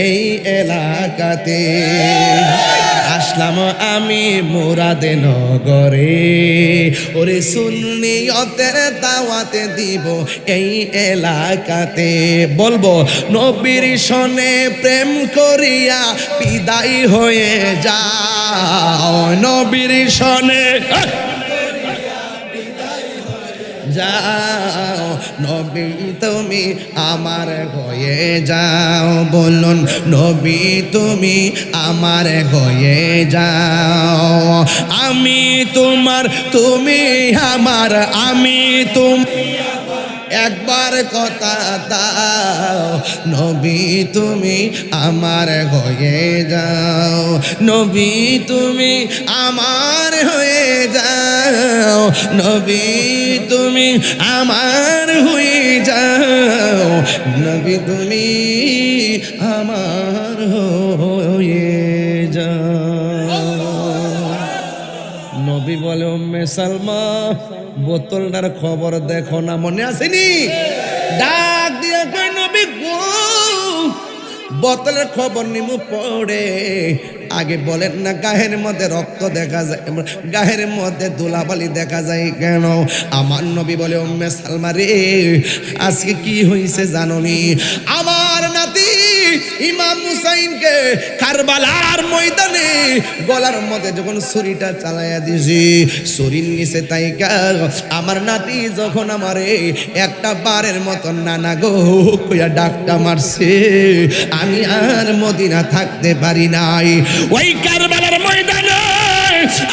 এই এলাকাতে। আসলাম আমি মুরাদনগরে ওরে সুন্নিয়তের দাওয়াতে দিব এই এলাকাতে। বলবো নবীর সনে প্রেম করিয়া বিদায় হয়ে যাও নবীর সনে যাও নবী তুমি আমার হয়ে যাও। বলুন নবী তুমি আমার হয়ে যাও। আমি তোমার তুমি আমার আমি তুমি একবার কথা দাও নবী তুমি আমার হয়ে যাও নবী তুমি আমার হয়ে যাও নবী তুমি আমার হয়ে যাও নবী তুমি আমার হয়ে যাও। নবী বলে উম্মে সালমা বোতলটার খবর দেখো না, মনে আসেনি? ডাক দিয়ে কই নবী গো বোতলের খবর নিমু পড়ে আগে বলেন না গায়ের মধ্যে রক্ত দেখা যায়, গায়ের মধ্যে ধুলাবালি দেখা যায় কেন? আমার নবী বলে উম্মে সালমা রে আজকে কি হয়েছে জানোনি? আমার নাতি ইমাম হুসাইনকে কারবালার ময়দানে গলার মধ্যে যখন ছুরিটা চালাইয়া দিছি ছুরির নিচে তাইকা আমার নাতি যখন আমারে একটা বারের মতন নানা গো কইয়া ডাকটা মারছে আমি আর মদিনা থাকতে পারি নাই। ওই কারবালার ময়দানে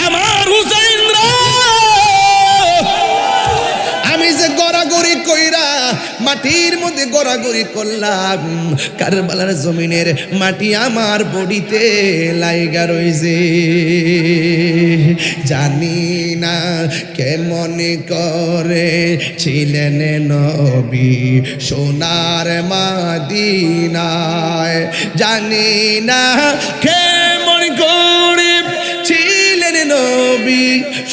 আমার হুসাইন আমি যে গড়াগড়ি কইরা মাটির মধ্যে গড়াগড়ি করলাম কারবালার জমিনের মাটি আমার বডিতে লাইগা রইছে। জানি না কেমন করে ছিলেন নবী সোনার মদিনায় জানি না কেমন করে ছিলেন নবী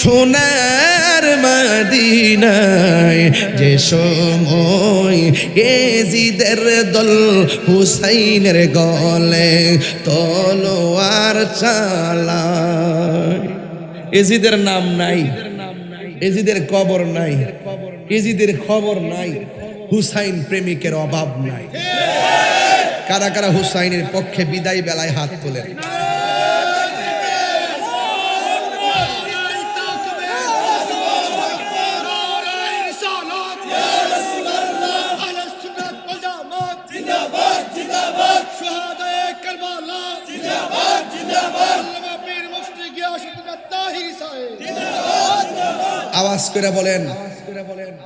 সোনার মদিনায় যে সময় এজিদের দল হুসাইনের গলে তলোয়ার চালায়। এজিদের নাম নাই, এজিদের কবর নাই, এজিদের খবর নাই, হুসাইন প্রেমিকের অভাব নাই। কারা কারা হুসাইনের পক্ষে বিদায় বেলায় হাত তোলেন? আওয়াজ করে বলেন,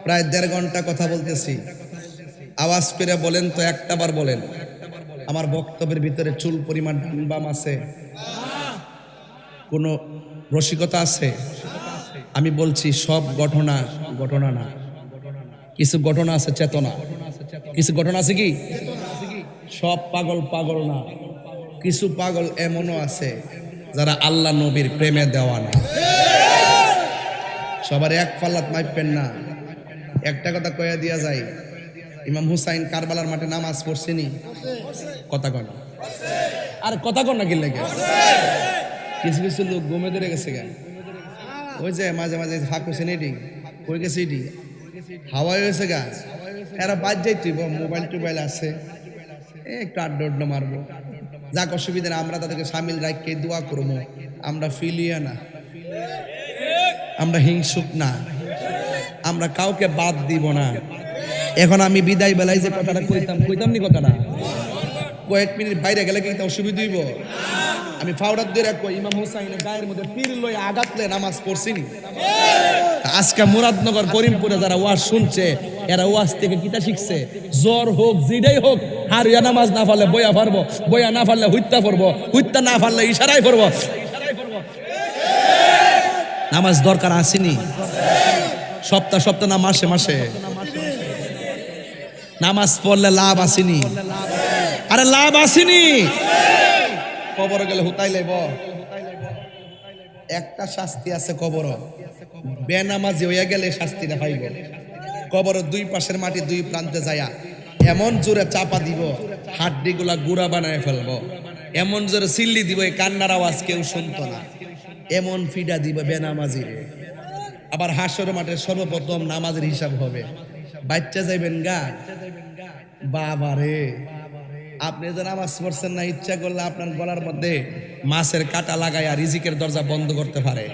প্রায় 1.5 ঘন্টা কথা বলতেছি, আওয়াজ করে বলেন তো, একটা বার বলেন। আমার বক্তব্যের ভিতরে চুল পরিমাণ ডান বাম আছে? কোনো রসিকতা আছে? আমি বলছি সব ঘটনা ঘটনা না, কিছু ঘটনা আছে চেতনা, কিছু ঘটনা আছে কি সব পাগল পাগল না, কিছু পাগল এমনও আছে যারা আল্লাহ নবীর প্রেমে দেওয়ানা। সবার এক পাল্লাত মাইপেন না। একটা কথা কয়া দিয়া যায়, ইমাম হুসাইন কারবালার মাঠে নামাজ পড়ছেনি? কথা কন আর কথা কন না কি লাগে? কিছু কিছু লোক ঘুমে ধরে গেছে গা, ওই যে মাঝে মাঝে ফাঁক হয়েছে এটি কই গেছে এটি হাওয়াই হয়েছে গা, এরা বাদ যাই তুই মোবাইল টোবাইল আছে একটু আড্ডা মারবো, যাক অসুবিধা না, আমরা তাদেরকে সামিল রাখকে দোয়া করবো। আমরা ফিলিয়া না, আমরা হিংসুক না, আমরা কাউকে বাদ দিব না। এখন আমি বিদায় বেলায় যে কথাটা কইতাম নি কথাটা কয়েক মিনিট বাইরে গেলে কি অসুবিধা হইব? আমি ফাওড়াত দিয়ে রাখবো ইমাম হুসাইনের গায়ের মধ্যে তীর লই আঘাতলে নামাজ পড়ছিনি। আজকে মুরাদনগর করিমপুরে যারা ওয়াজ শুনছে এরা ওয়াজ থেকে কিতা শিখছে? জ্বর হোক যেটাই হোক হারিয়া নামাজ না পারলে বইয়া পারবো, বইয়া না পারলে হুইত্তা পড়বো, হুইত্তা না পারলে ইশারায় পড়বো। নামাজ দরকার আসেনি? সপ্তাহ সপ্তাহ না মাসে মাসে? নামাজ পড়লে লাভ আসেনি? আরে লাভ আসেনি? কবর গেলে হুতাই লাইব। একটা শাস্তি আছে কবর, বেনামাজি হইয়া গেলে শাস্তিটা পাইব। কবর দুই পাশের মাটি দুই প্রান্তে যায়া এমন জোরে চাপা দিব, হাড্ডি গুলা গুড়া বানায় ফেলবো, এমন জোরে সিল্লি দিব এই কান্নার আওয়াজ কেউ শুনতো না, এমন ফিডা দিব বেনামাজি রে। আবার হাসর মাঠে সর্বপ্রথম নামাজের হিসাব হবে। বাচ্চা যাইবেন গা, বাবা রে আপনি যে নামাজ পড়ছেন না, ইচ্ছা করলে আপনার গলার মধ্যে মাছের কাঁটা লাগাইয়া রিজিকের দরজা বন্ধ করতে পারে।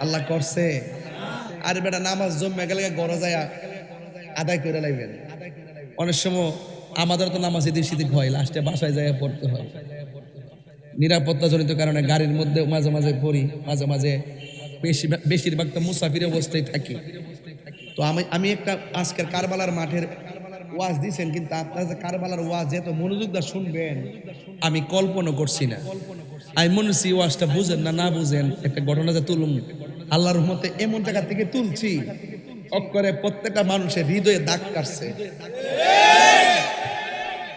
আল্লাহ করছে। আর বেটা নামাজ জমে গেলে গড় যায় আদায় করে লাইবেন। অনেক সময় আমাদের তো নামাজ এদিক সেদিক হয়, লাস্টে বাসায় যাইয়া পড়তে হয়। নিরাপত্তাজনিত কারণে গাড়ির মধ্যে মাঝে মাঝে পড়ি, মাঝে মাঝে বেশিরভাগ তো মুসাফির অবস্থায় থাকি। তো আমি একটা আজকের কারবালার মাঠের ওয়াজ দিছেন, কিন্তু আপনারা যে কারবালার ওয়াজ এত মনোযোগ দিয়ে শুনবেন আমি কল্পনা করছি না। আমি মনে হচ্ছি ওয়াজটা বুঝেন না বুঝেন একটা ঘটনা যে তুলুম, আল্লাহর রহমতে এমন জায়গা থেকে তুলছি অক্ষরে প্রত্যেকটা মানুষের হৃদয়ে দাগ কাটছে।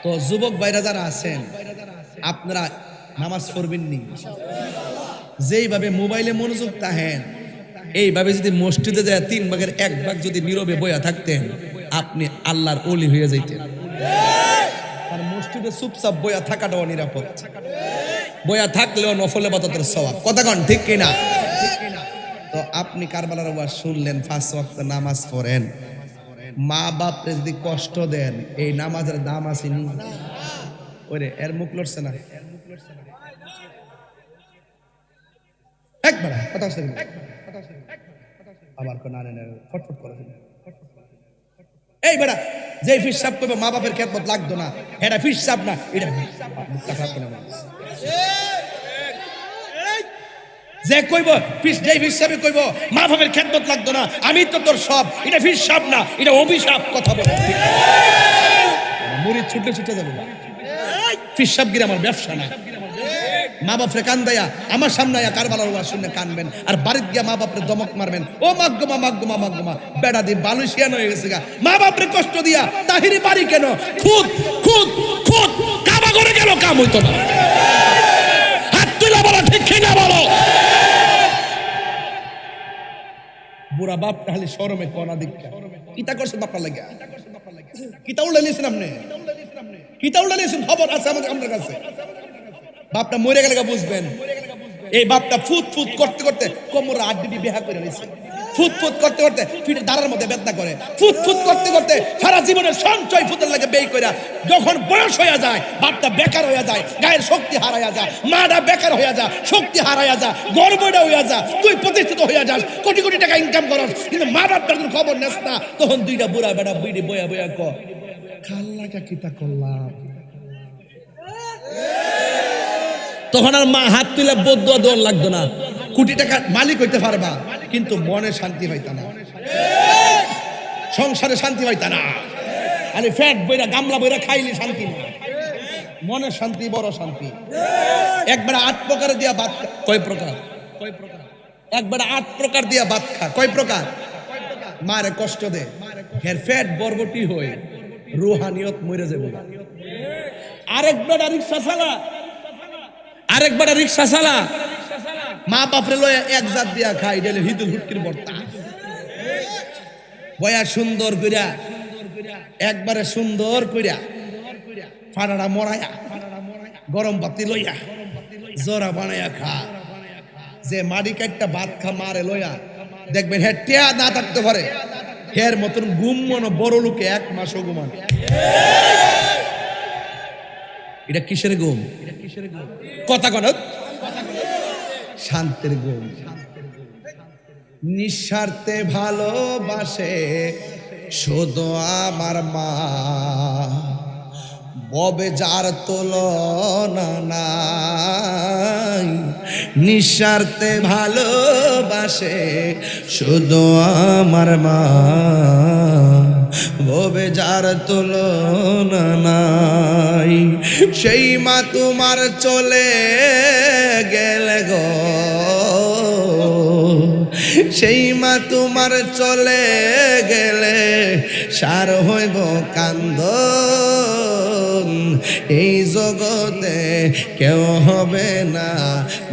তো যুবক ভাইরা যারা আছেন আপনারা নামাজ পড়বেন নি, যেইভাবে মোবাইলে মনোযোগ তাহেন এইভাবে যদি মসজিদে যায় 3 ভাগের 1 ভাগ যদি নীরবে বইয়া থাকতেন আপনি আল্লাহর ওলি হয়ে যাইতেন। আর মসজিদে চুপচাপ বইয়া থাকাটাও নিরাপদ, বইয়া থাকলেও নফলে বাতাতের সওয়াব। কথা কন ঠিক কিনা? তো আপনি কারবালার ওয়াজ শুনলেন, 5 ওয়াক্ত নামাজ পড়েন, মা বাপরে যদি কষ্ট দেন এই নামাজের দাম আছে নি? ওরে এর মুখ লড়ছে না একবার কথা হচ্ছে আবার কোন আনে ফটফট করে এই বেটা যে ফিসাব করবে মা বাপের খেদমত লাগতো না, এটা ফিসাব না, এটা যে কইব যেই ফিসাবে কইব মা বাপের খেদমত লাগতো না, আমি তো তোর সব, এটা ফিসাব না, এটা অভিশাপ। কথা বলে মুড়ি ছুটে ছুটে যাবে, ফিসাব গিয়ে আমার ব্যবসা না। মা বাপরে কান্দাইয়া আমার সামনে আয়া কারবালার ওয়াজ শুনে কানবেন, আর বাড়িতে গিয়া মা বাপরে দমক মারবেন, ও মাগগমা মাগগমা মাগগমা বেড়া দি বালুশিয়ান হয়ে গেছে গা, মা বাপরে কষ্ট দিয়া তাহিরি বাড়ি কেন খুদ খুদ খুদ কাবা করে গেল, কাম হইতো না। হাত তুলে বলো ঠিক কিনা বলো। বুড়া বাপ তাহলে শরমে কোনা দীক্ষা কিতা করছে বাপা লাগিয়া, কিতা উল্লে নিয়েছেন আপনি, কিতা উল্লে নিয়েছেন খবর আছে আমাদের আপনার কাছে। বাপটা মরে গেলে বুঝবেন, এই বাপটা ফুট ফুট করতে করতে কোমর আড্ডি বেহা করে নিয়েছে, ফুট ফুট করতে করতে ফিটের দাঁড়ার মধ্যে বেদনা করে, ফুট ফুট করতে করতে সারা জীবনের সঞ্চয় ফুটের লাগে বেই করে যখন বয়স হয়ে যায় বাপটা বেকার হয়ে যায়, গায়ের শক্তি হারাইয়া যায়, মাটা বেকার হয়ে যায়, শক্তি হারাইয়া যায়, গর্বটা হইয়া যায়, তুই প্রতিষ্ঠিত হইয়া যাস, কোটি কোটি টাকা ইনকাম করস, কিন্তু মা বাপটার কোনো খবর নেস না। তখন দুইটা বুড়া বেটা বিড়ি বয়া বয়া ক খাল্লাটা কিতা করলাম। তখন আর মা হাত তুলে বদুয়া দৌড় লাগতো না, কোটি টাকা মালিক হইতে পারবা কিন্তু মনে শান্তি হইতা না, সংসারে শান্তি হইতা না। আরে ফ্যাট বইরা গামলা বইরা খাইলে শান্তি না, মনের শান্তি বড় শান্তি। একবার 8 প্রকার দিয়া ভাত খা, কয় প্রকার? একবার 8 প্রকার দিয়া ভাত খা, কয় প্রকার? মারে কষ্ট দে, হের ফ্যাট বরবটি হই রুহানিয়ত মরে যাবে। আরেকবার রিকশা চালা, আরেকবার রিকশা চালা, মা বাপরে লয়ে এক জাত দিয়া খাই, ডেলে হিদুল হুটকির বর্তা বয়া সুন্দর কইরা, একবারে সুন্দর কইরা ফাড়াটা মরাইয়া গরম বাতি লইয়া জোরা বানাইয়া খা। যে মাটি কাটটা ভাত খা মারে লইয়া দেখবেন হে টেয়া না থাকতে পারে, হের মতন ঘুম মনো বড় লোকে 1 মাসও ঘুমান। এটা কিসের ঘুম? কথা কন, শান্তির ঘুম। নিঃস্বার্থে ভালোবাসে শুধু আমার মা, ববে যার তুলনা নাই। নিঃস্বার্থে ভালোবাসে শুধু আমার মা, ববে যার তুলনা নাই। সেই মা তোমার চলে গেলে গো, সেই মা তোমার চলে গেলে সার হইব কান্দন। এই জগতে কেউ হবে না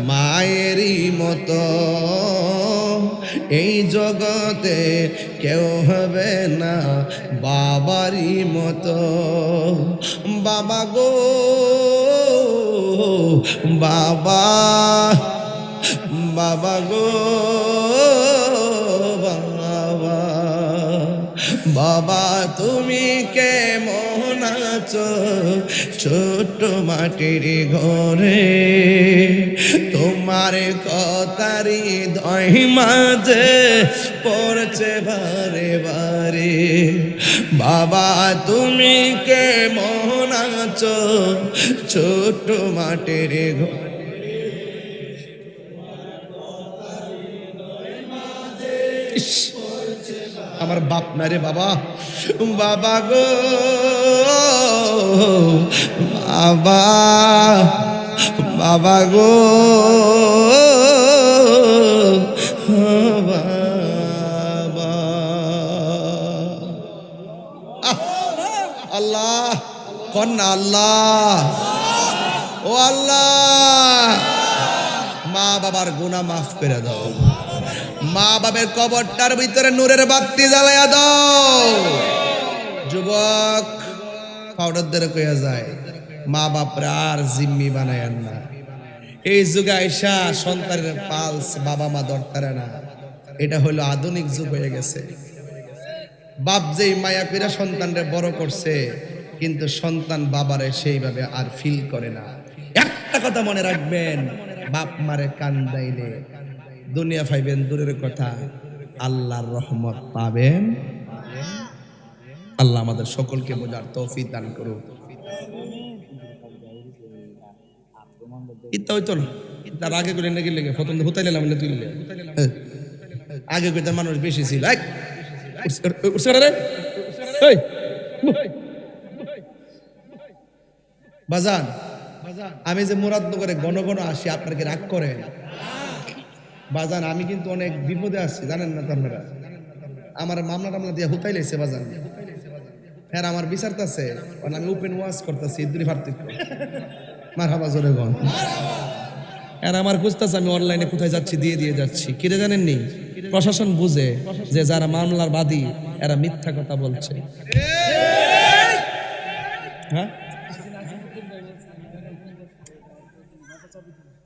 মায়েরই মতো, এই জগতে কেউ হবে না বাবারই মতো। বাবা গো বাবা, বাবা গো বাবা, বাবা তুমি কেমন আছো ছোট্ট মাটির ঘরে? তোমার কথারি দই মাঝে পড়ছে বারে বারে। বাবা তুমি কেমন আছো ছোট্ট মাটির ঘরে? আমার বাপ না রে বাবা, বাবা গো বাবা, বাবা গো বাবা। আল্লাহ কন্যা, আল্লাহ ও আল্লাহ, মা বাবার গুনাহ মাফ করে দাও, মা বাবার কবরটার ভিতরে নূরের বাতি জ্বালায়া দাও। যুবক পাউডার ধরে কইয়া যায়, মা বাপরে আর জিম্মি বানায়েন না। এই যুগে আইসা সন্তানের পালস বাবা মা ধরতারে না, এটা হলো আধুনিক যুগ হয়ে গেছে। বাপ যেই মায়া কইরা সন্তানরে বড় করছে, কিন্তু সন্তান বাবারে সেইভাবে আর ফিল করে না। একটা কথা মনে রাখবেন, বাপ মারে কান্দাইলে দুনিয়া পাইবেন দূরের কথা, আল্লাহর রহমত পাবেন। আল্লাহ আমাদের সকলকে বোঝার তৌফিক দান করুন। ইত্যা হইতো না, তার আগে করে নাকি লেগে প্রথম হুতাই নিলাম না, তুললে আগে কইতে মানুষ বেশি ছিল। বাজান, আমি যে মুরাদনগরে ঘন ঘন আসি, আপনার কি রাগ করেন? বাজান আমি কিন্তু অনেক বিপদে আসছি, জানেন না তো আপনারা। আমার মামলা টামলা দিয়ে হুতাই লেছে বাজান। হ্যাঁ আমার বিচারতেছে, আমি ওপেন ওয়াজ করতেছি ইদ্রি পার্থক্য মারহাবা জোরে গন। আর আমার খুঁজতেছে আমি অনলাইনে কোথায় যাচ্ছি, দিয়ে দিয়ে যাচ্ছি। কিরে জানেননি, প্রশাসন বুঝে যে যারা মামলার বাদী এরা মিথ্যা কথা বলছে। হ্যাঁ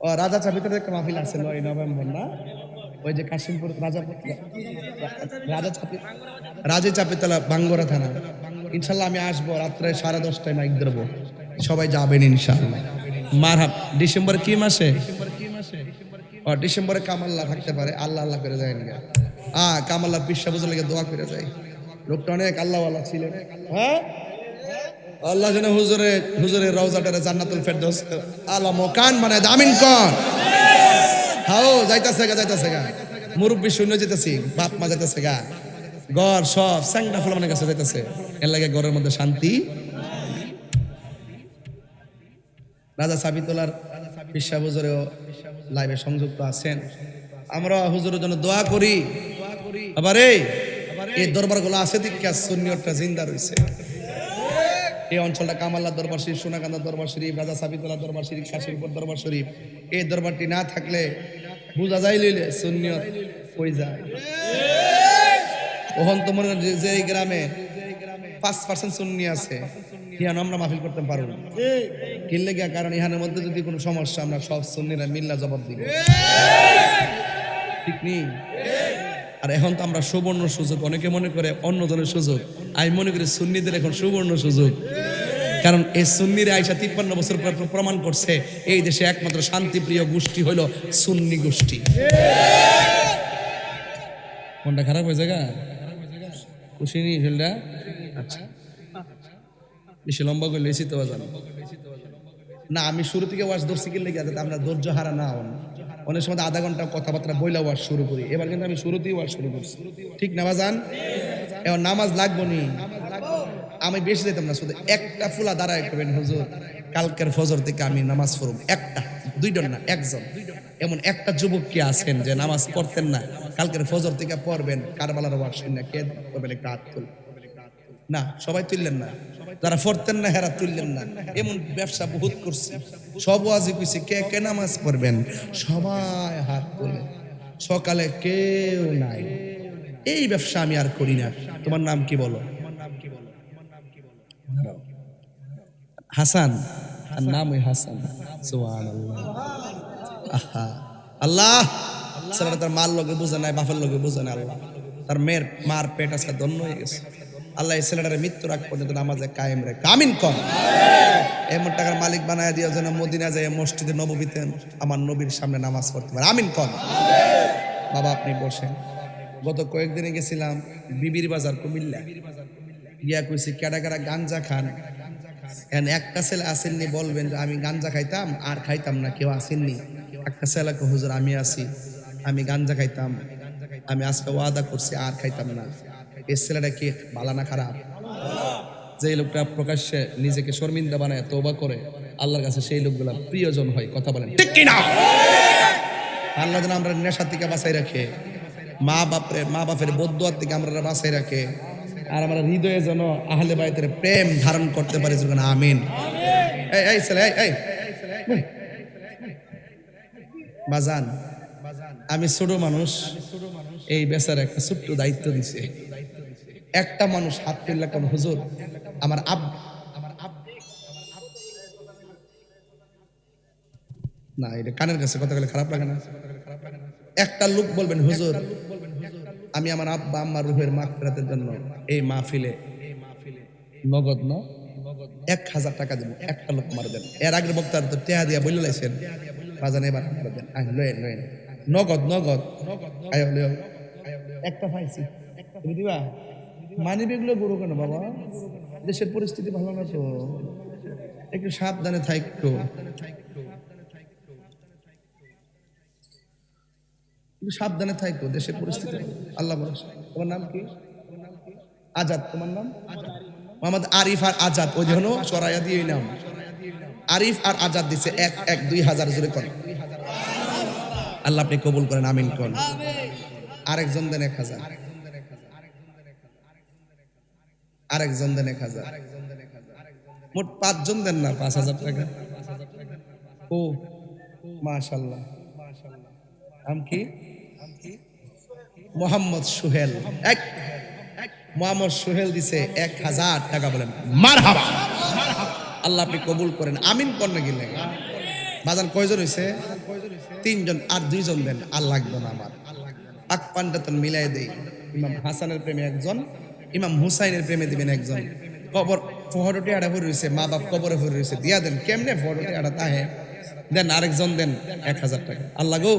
ও রাজা চাপিতার একটা মাহফিল আছে 9 নভেম্বর না, ওই যে কাশিমপুর রাজা চাপিতলা বাঙ্গরা থানা। ইনশাল্লাহ আমি আসবো রাত্রে 10:30 মাইক ধরবো, সবাই যাবেন ইনশাল্লাহ। মারহাব। ডিসেম্বর কি মাসে? ও ডিসেম্বরে কামাল্লা থাকতে পারে, আল্লাহ আল্লাহ করে যায় না। কামাল্লা পিসা বুঝে লেগে দোয়া করে যায়। লোকটা অনেক আল্লাহওয়ালা ছিলেন। হ্যাঁ আল্লাহ যেন হুজুরের রওজাটারে জান্নাতুল ফেরদৌস আলা মকান বানায় দামিন কোন। হাও যাইতাছে গা মুরব্বি শূন্য যেতেছি, বাপ মা যেতেছে গা, ঘর সব স্যাংটা ফলামানের কাছে যাইতেছে। এর লাগে ঘরের মধ্যে শান্তি। রাজা সাবিতলার পিসা হুজুরেও লাইভে সংযুক্ত আছেন। আমরা হুজুরের জন্য দোয়া করি। আবার এই দরবারগুলো আছে দিকে সুন্নিয়তটা জিন্দা রইছে। এই অঞ্চলটা কামাল্লা দরবার শরীফ, সোনাকান্দা দরবার শরীফ, রাজা সাবিতলা দরবার শরীফ, কাশিমপুর দরবার শরীফ, এই দরবারটি না থাকলে বুঝা যায় লইলে সুন্নিয়ত কই যায়। ওহন তো মনে যে এই গ্রামে 5% সুন্নি আছে, ইহান আমরা মাহফিল করতে পারবো না। কিনলে গিয়া কারণ ইহানের মধ্যে যদি কোনো সমস্যা আমরা সব সুন্নিরা মিল্লা জবাব দিব, ঠিক নেই। আর এখন তো আমরা সুবর্ণ সুযোগ, অনেকে মনে করে অন্য ধরনের সুযোগ, আমি মনে করি সুন্নিদের এখন সুবর্ণ সুযোগ। কারণ এই সুন্নিরা আইসা 53 বছর পর প্রমাণ করছে এই দেশে একমাত্র শান্তিপ্রিয় গোষ্ঠী হইল সুন্নি গোষ্ঠী। কোনটা খারাপ হয়েছে গা? খুশি নি ফেলটা? আচ্ছা বেশি লম্বা করে লেছি তো জানো না, আমি শুরু থেকে ওয়াজ ধরছি কি লেগে যাতে আমরা ধৈর্য হারা না হন। অনেক সময় আধা ঘন্টা কথাবার্তা বইলা ওয়াজ শুরু করি, এবার কিন্তু আমি শুরুতেই ওয়াজ শুরু করছি, ঠিক না বাজান? এবার নামাজ লাগবো নি, আমি বেশি যেতাম না, শুধু একটা ফুলা দাঁড়ায় করবেন হুজুর কালকের ফজর থেকে আমি নামাজ পড়ব। একটা, দুইজন না, একজন। এমন একটা যুবক কি আছেন যে নামাজ পড়তেন না, কালকের ফজর থেকে পড়বেন কারবালার ওয়াজ শুনে কে করবেন একটা হাত তুল না সবাই তুললেন না যারা পড়তেন না হেরা তুললেন না এমন ব্যবসা বহুত করছে সব ওয়াজই কইছে কে কে নামাজ পড়বেন সবাই হাত তোলে সকালে কেউ নাই এই ব্যবসা আমি আর করি না তোমার নাম কি বলো হাসান আর নাম ওই হাসান সুবহানাল্লাহ আহা আল্লাহ ছেলেটা তার মার লগে বোঝে নাই বাপের লগে বোঝে না আল্লাহ তার মেয়ের মার পেট আজকে দন্য হয়ে গেছে আল্লাহ এই ছেলেটার মৃত্যুর আগ পর্যন্ত নামাজে কায়েম রে আমিন কর এমন টাকার মালিক বানায় দিয়া যেন মদিনা যায় মসজিদে নববীতে আমার নবীর সামনে নামাজ পড়তে পারে আমিন কর বাবা আপনি বসেন গত কয়েকদিনে গেছিলাম বিবির বাজার কুমিল্লা গিয়া কইছি কেডা কেডা গাঞ্জা খান এখন একটা ছেলে আসেননি বলবেন যে আমি গাঞ্জা খাইতাম আর খাইতাম না কেউ আসেননি একটা ছেলেকে হুজুর আমি আছি আমি গাঞ্জা খাইতাম আমি আজকে ওয়াদা করছি আর খাইতাম না এই ছেলেটা কি ভালো না খারাপ যে লোকটা প্রকাশ্যে নিজেকে শর্মিন্দা বানায় তওবা করে আল্লাহর কাছে সেই লোকগুলা প্রিয়জন হয় কথা বলেন ঠিক কি না আল্লাহ যেন আমরা নেশা থেকে বাঁচাই রাখে মা বাপের বদদুয়ার থেকে আমরা বাঁচাই রাখে আর আমরা হৃদয়ে যেন আহলে বাইতের প্রেম ধারণ করতে পারি যখন আমিন এই ছেলে এই বাজান আমি ছোট মানুষ এই বেচার একটা ছোট্ট দায়িত্ব দিছে একটা মানুষ হাত তুললে কোন হুজুর আমার না এটা কানের কাছে কথা বলে খারাপ লাগে না একটা লোক বলবেন হুজুর আমি আমার আব্বা আম্মার রুহের মাগফিরাতের জন্য এই মাহফিলে নগদ 1000 টাকা দেব একটা লোক মার দেন এর আগের বক্তার তো টেহা দিয়া বলে লাইছেন বাজান এবার মার দেন লয়েন নগদ আয় লয় একটা পাইছি তুমি দিবা মানিবেগুলো গরু কেন বাবা দেশের পরিস্থিতি ভালো না তো একটু সাবধানে থাকো সাবধানে থাকো দেশের পরিস্থিতি আল্লাহ ভরসা তোমার নাম কি আজাদ তোমার নাম মোহাম্মদ আরিফ আর আজাদ ওই জন্য সরাইয়া দিয়ে নাম আরিফ আর আজাদ দিছে 1-1-2000 জোরে করেন আল্লাহ আপনি কবুল করেন আমিন কোন আরেকজন দেন 1000 আরেকজন দেন 1000 মোট 5 জন দেন না 5000 টাকা ও মাশাআল্লাহ নাম কি মোহাম্মদ সোহেল মোহাম্মদ সোহেল দিছে 1000 টাকা বলেন মারহাবা আল্লাহ আপনি কবুল করেন আমিন করেন কি লাগে বাজান কয়জন হইছে 3 জন আর 2 জন দেন আর লাগবে না আমার পাক পান্ডাতন মিলাই দেই ইমাম হাসানের প্রেমে একজন ইমাম হুসাইনের প্রেমে দিবেন একজন কবর ফটোটি আড়া পড়ে রইছে মা বাপ কবরে পড়ে রইছে দিয়া দেন কেমনে ফটোটি আড়া তাহে দেন আরেকজন দেন 1000 টাকা আল্লাহ গো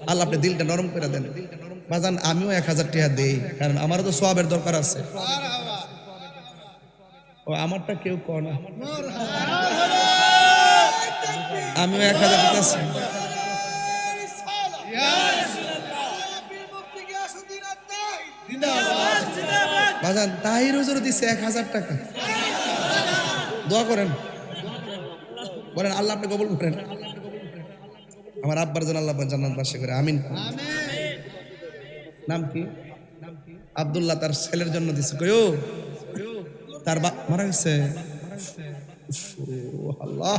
আল্লাহ আপনি দিলটা নরম করে দেন বাজান আমিও 1000 টাকা দেই কারণ আমারও তো সওয়াবের দরকার আছে ও আমারটা কেউ কয় না আমিও 1000 টাকা আছি বাজান তাহির হুজুর দিছে 1000 টাকা দোয়া করেন বলেন আল্লাহ আপনি কবুল করেন আমার আব্বার জন্য আল্লাহ জান্নাত বাসী করে আমিন নাম কি আব্দুল্লাহ তার ছেলের জন্য দিছে কইও তার মারা গেছে আল্লাহ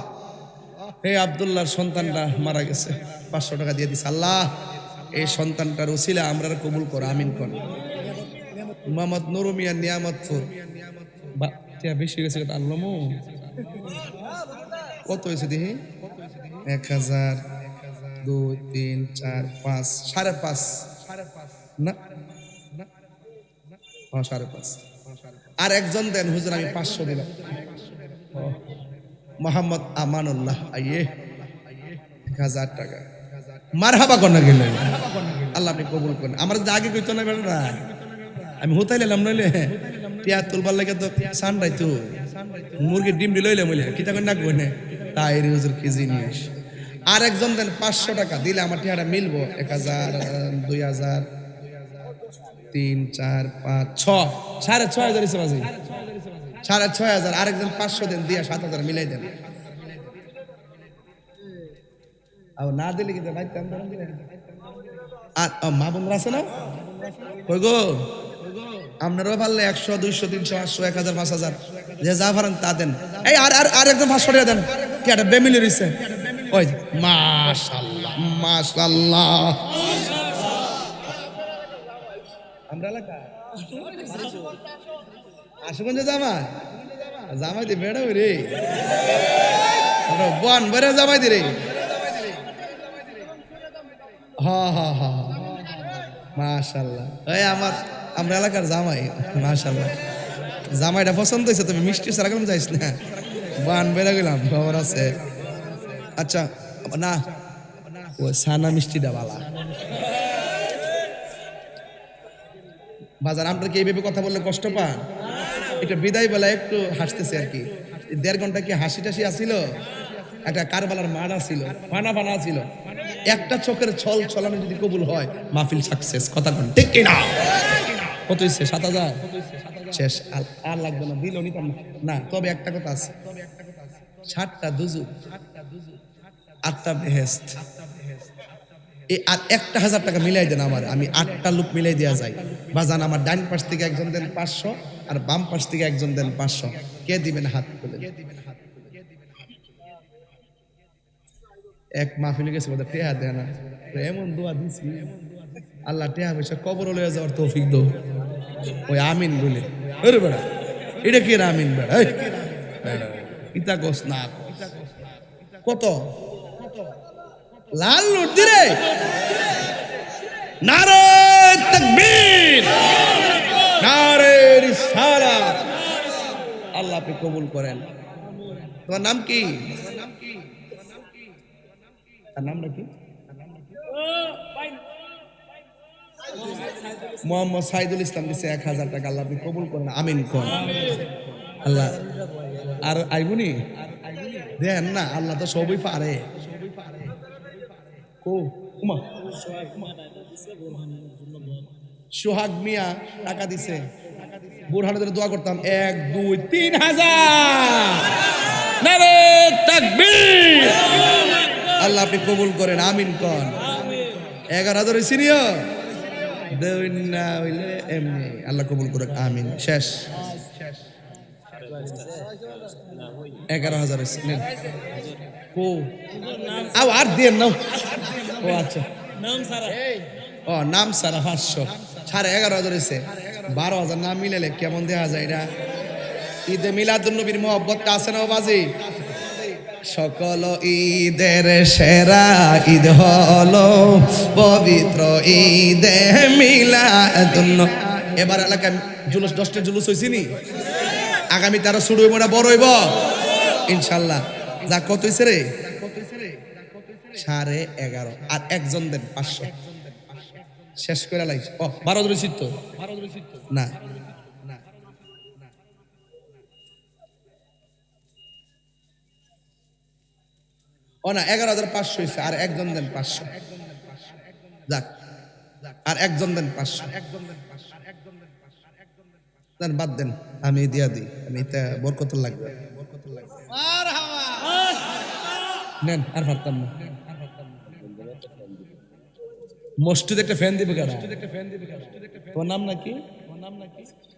হে আব্দুল্লাহর সন্তানটা মারা গেছে 500 টাকা দিয়ে দিছে আল্লাহ এই সন্তানটার উসিলা আমরা কবুল কর আমিন কর মোহাম্মদ নুরু মিয়া নিয়ামতপুর বেশি গেছে আল্লাহ কত হয়েছে দেখি 1000 2 3 4 5 5.5 না 5.5 আর একজন দেন হুজুর আমি 500 দিলাম মোহাম্মদ আমানুল্লাহ আইয়ে 1000 টাকা মারহাবা করনা গেল আল্লাহ আপনি কবুল করেন আমার যদি আগে কইতো না বেটা আমি হুতাইলাম নইলে টিয়া তুলবার লাগে তো সানরাই তো মুরগির ডিম লইলে মইলে কিতা কই না কইনে তাই হুজুর কি জিনিস আর একজন দেন 500 টাকা দিলে আমার টিয়াটা মিলবো 1000 2000 3 4 5 6 6500 হইছে বাজি 6500 আরেকজন 500 দেন দিয়া 7000 মিলাই দেন আর না দিলে কিন্তু ভাই তেমন দিলেন আর মা বোনরা আছে না, কই গো আপনারাও পারলে 100 200 300 800 1000 5000 যে যা পারেন তা দেন। এই আর আর আর একদম 500 টাকা দেন, কি একটা বেমিলি রইছে। ওই মাশাআল্লাহ মাশাআল্লাহ। আমরা এলাকা আশুগঞ্জে জামাই দি বেড়া রে, বন বেড়ে জামাই দি রে। হ্যাঁ হ্যাঁ হ্যাঁ মাশাআল্লাহ। এই আমরা এলাকার জামাই মাশাআল্লাহ। জামাইটা পছন্দ হয়েছে, তুমি মিষ্টি ছাড়া কেমন যাইস না, বান বেড়ে গেলাম খবর আছে। আচ্ছা না ও সানা মিষ্টিটা বালা বাজার। আপনার কি এইভাবে কথা বললে কষ্ট পান? এটা বিদায় বেলা একটু হাসতেছে আর কি। 1.5 ঘন্টা কি হাসি টাসি আসিল, একটা কারবালার মাঠ আসিল, ফানা ফানা আসিল। একটা চোখের ছল ছলানো যদি কবুল হয়, মাহফিল সাকসেস। কথা কোন ঠিক কিনা? কত হইছে? 7000 শেষ। আর লাগবে না, দিল নিতাম না। তবে একটা কথা আছে, 7টা দুজুক 8টা বেহেশত। এই আর 1000 টাকা মিলাই দেন আমার, আমি 8টা লোক মিলাই দেওয়া যায়। বাজান আমার ডান পাশ থেকে একজন দেন 500, আর বাম পাশ থেকে একজন দেন 500। কে দিবেন হাত তুলে? এক মাহফিলে গেছে বোধহয় টেহা দেয় না, এমন দোয়া দিছি আল্লাহ টেহা পয়সা কবর লয়ে যাওয়ার তৌফিক দো। ওই আমিন বলে আরে বেড়া এটা কি আমিন বেড়া, এই বেড়া ইতা গোস না কত লাল লুট দিরে। নারে তাকবীর, নারে রিসালাত। আল্লাহ আপনি কবুল করেন। তোমার নাম কি? তার নামটা কি? মোহাম্মদ সাইদুল ইসলাম দিচ্ছে 1000 টাকা। আল্লাহ আপনি কবুল করেন, আমিন কোন। আল্লাহ আর আইবুনি দেন না, আল্লাহ তো সবই পারে। ও উমা সোহাগ মিয়া টাকা দিছে, বুরহানের জন্য দোয়া করতাম। 1 2 3000 নারে তাকবীর। আল্লাহ আপনি কবুল করেন, আমিন কোন। 11,000 হইছে নিও দেউন না হইলে এমনি। আল্লাহ কবুল করেন, আমিন। শেষ 11,000 হইছে নেন। ও আও আর দেন নাও। ও আচ্ছা নাম সারা, ও নাম সারা 500 সাড়ে 11,000 হইছে। 12,000 নাম মিলালে কেমন দেখা যায় এটা? ঈদে মিলাদুন নবীর মহব্বতটা আছে না বাজি? সকল ঈদের সেরা ঈদ হলো পবিত্র ঈদে মিলাদুন নবী। এবার এলাকায় জুলুস 10টা জুলুস হইছে নি, আগামী 13 শুরু হইব না বড় হইব ইনশাআল্লাহ। যা কত হইছে রে? 11.5 আর একজন দেন 500 শেষ করে লাইছে। ও 12 রইছিত তো না ও না 11,500 হইছে, আর একজন দেন 500। যাক আর একজন দেন 500 দেন, বাদ দেন, আমি দিয়া দিই। আমি এটা বরকত লাগবে নেন, আর পারতাম না। মসজিদ একটা ফ্যান দিবে কারা? তোমার নাম নাকি?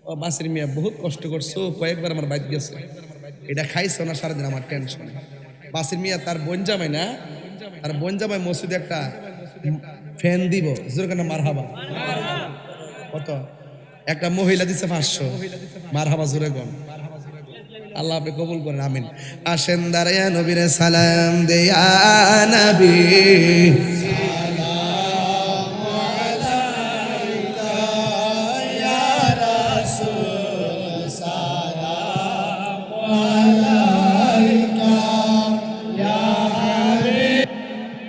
ও বাসির মিয়া, বহুত কষ্ট করছো, কয়েকবার আমার বাইক গেছে, এটা খাইছো না সারাদিন, আমার টেনশন। বাসির মিয়া তার বোন জামাই না, তার বোন জামাই মসজিদে একটা ফ্যান দিব, জোরকানা মারহাবা। কত? একটা মহিলা দিছে 500, মারহাবা জোরে গন। আল্লাহ আপনি কবুল করেন, আমিন। আসেন দাঁড়াইয়া নবীরে সালাম দেয়া নবী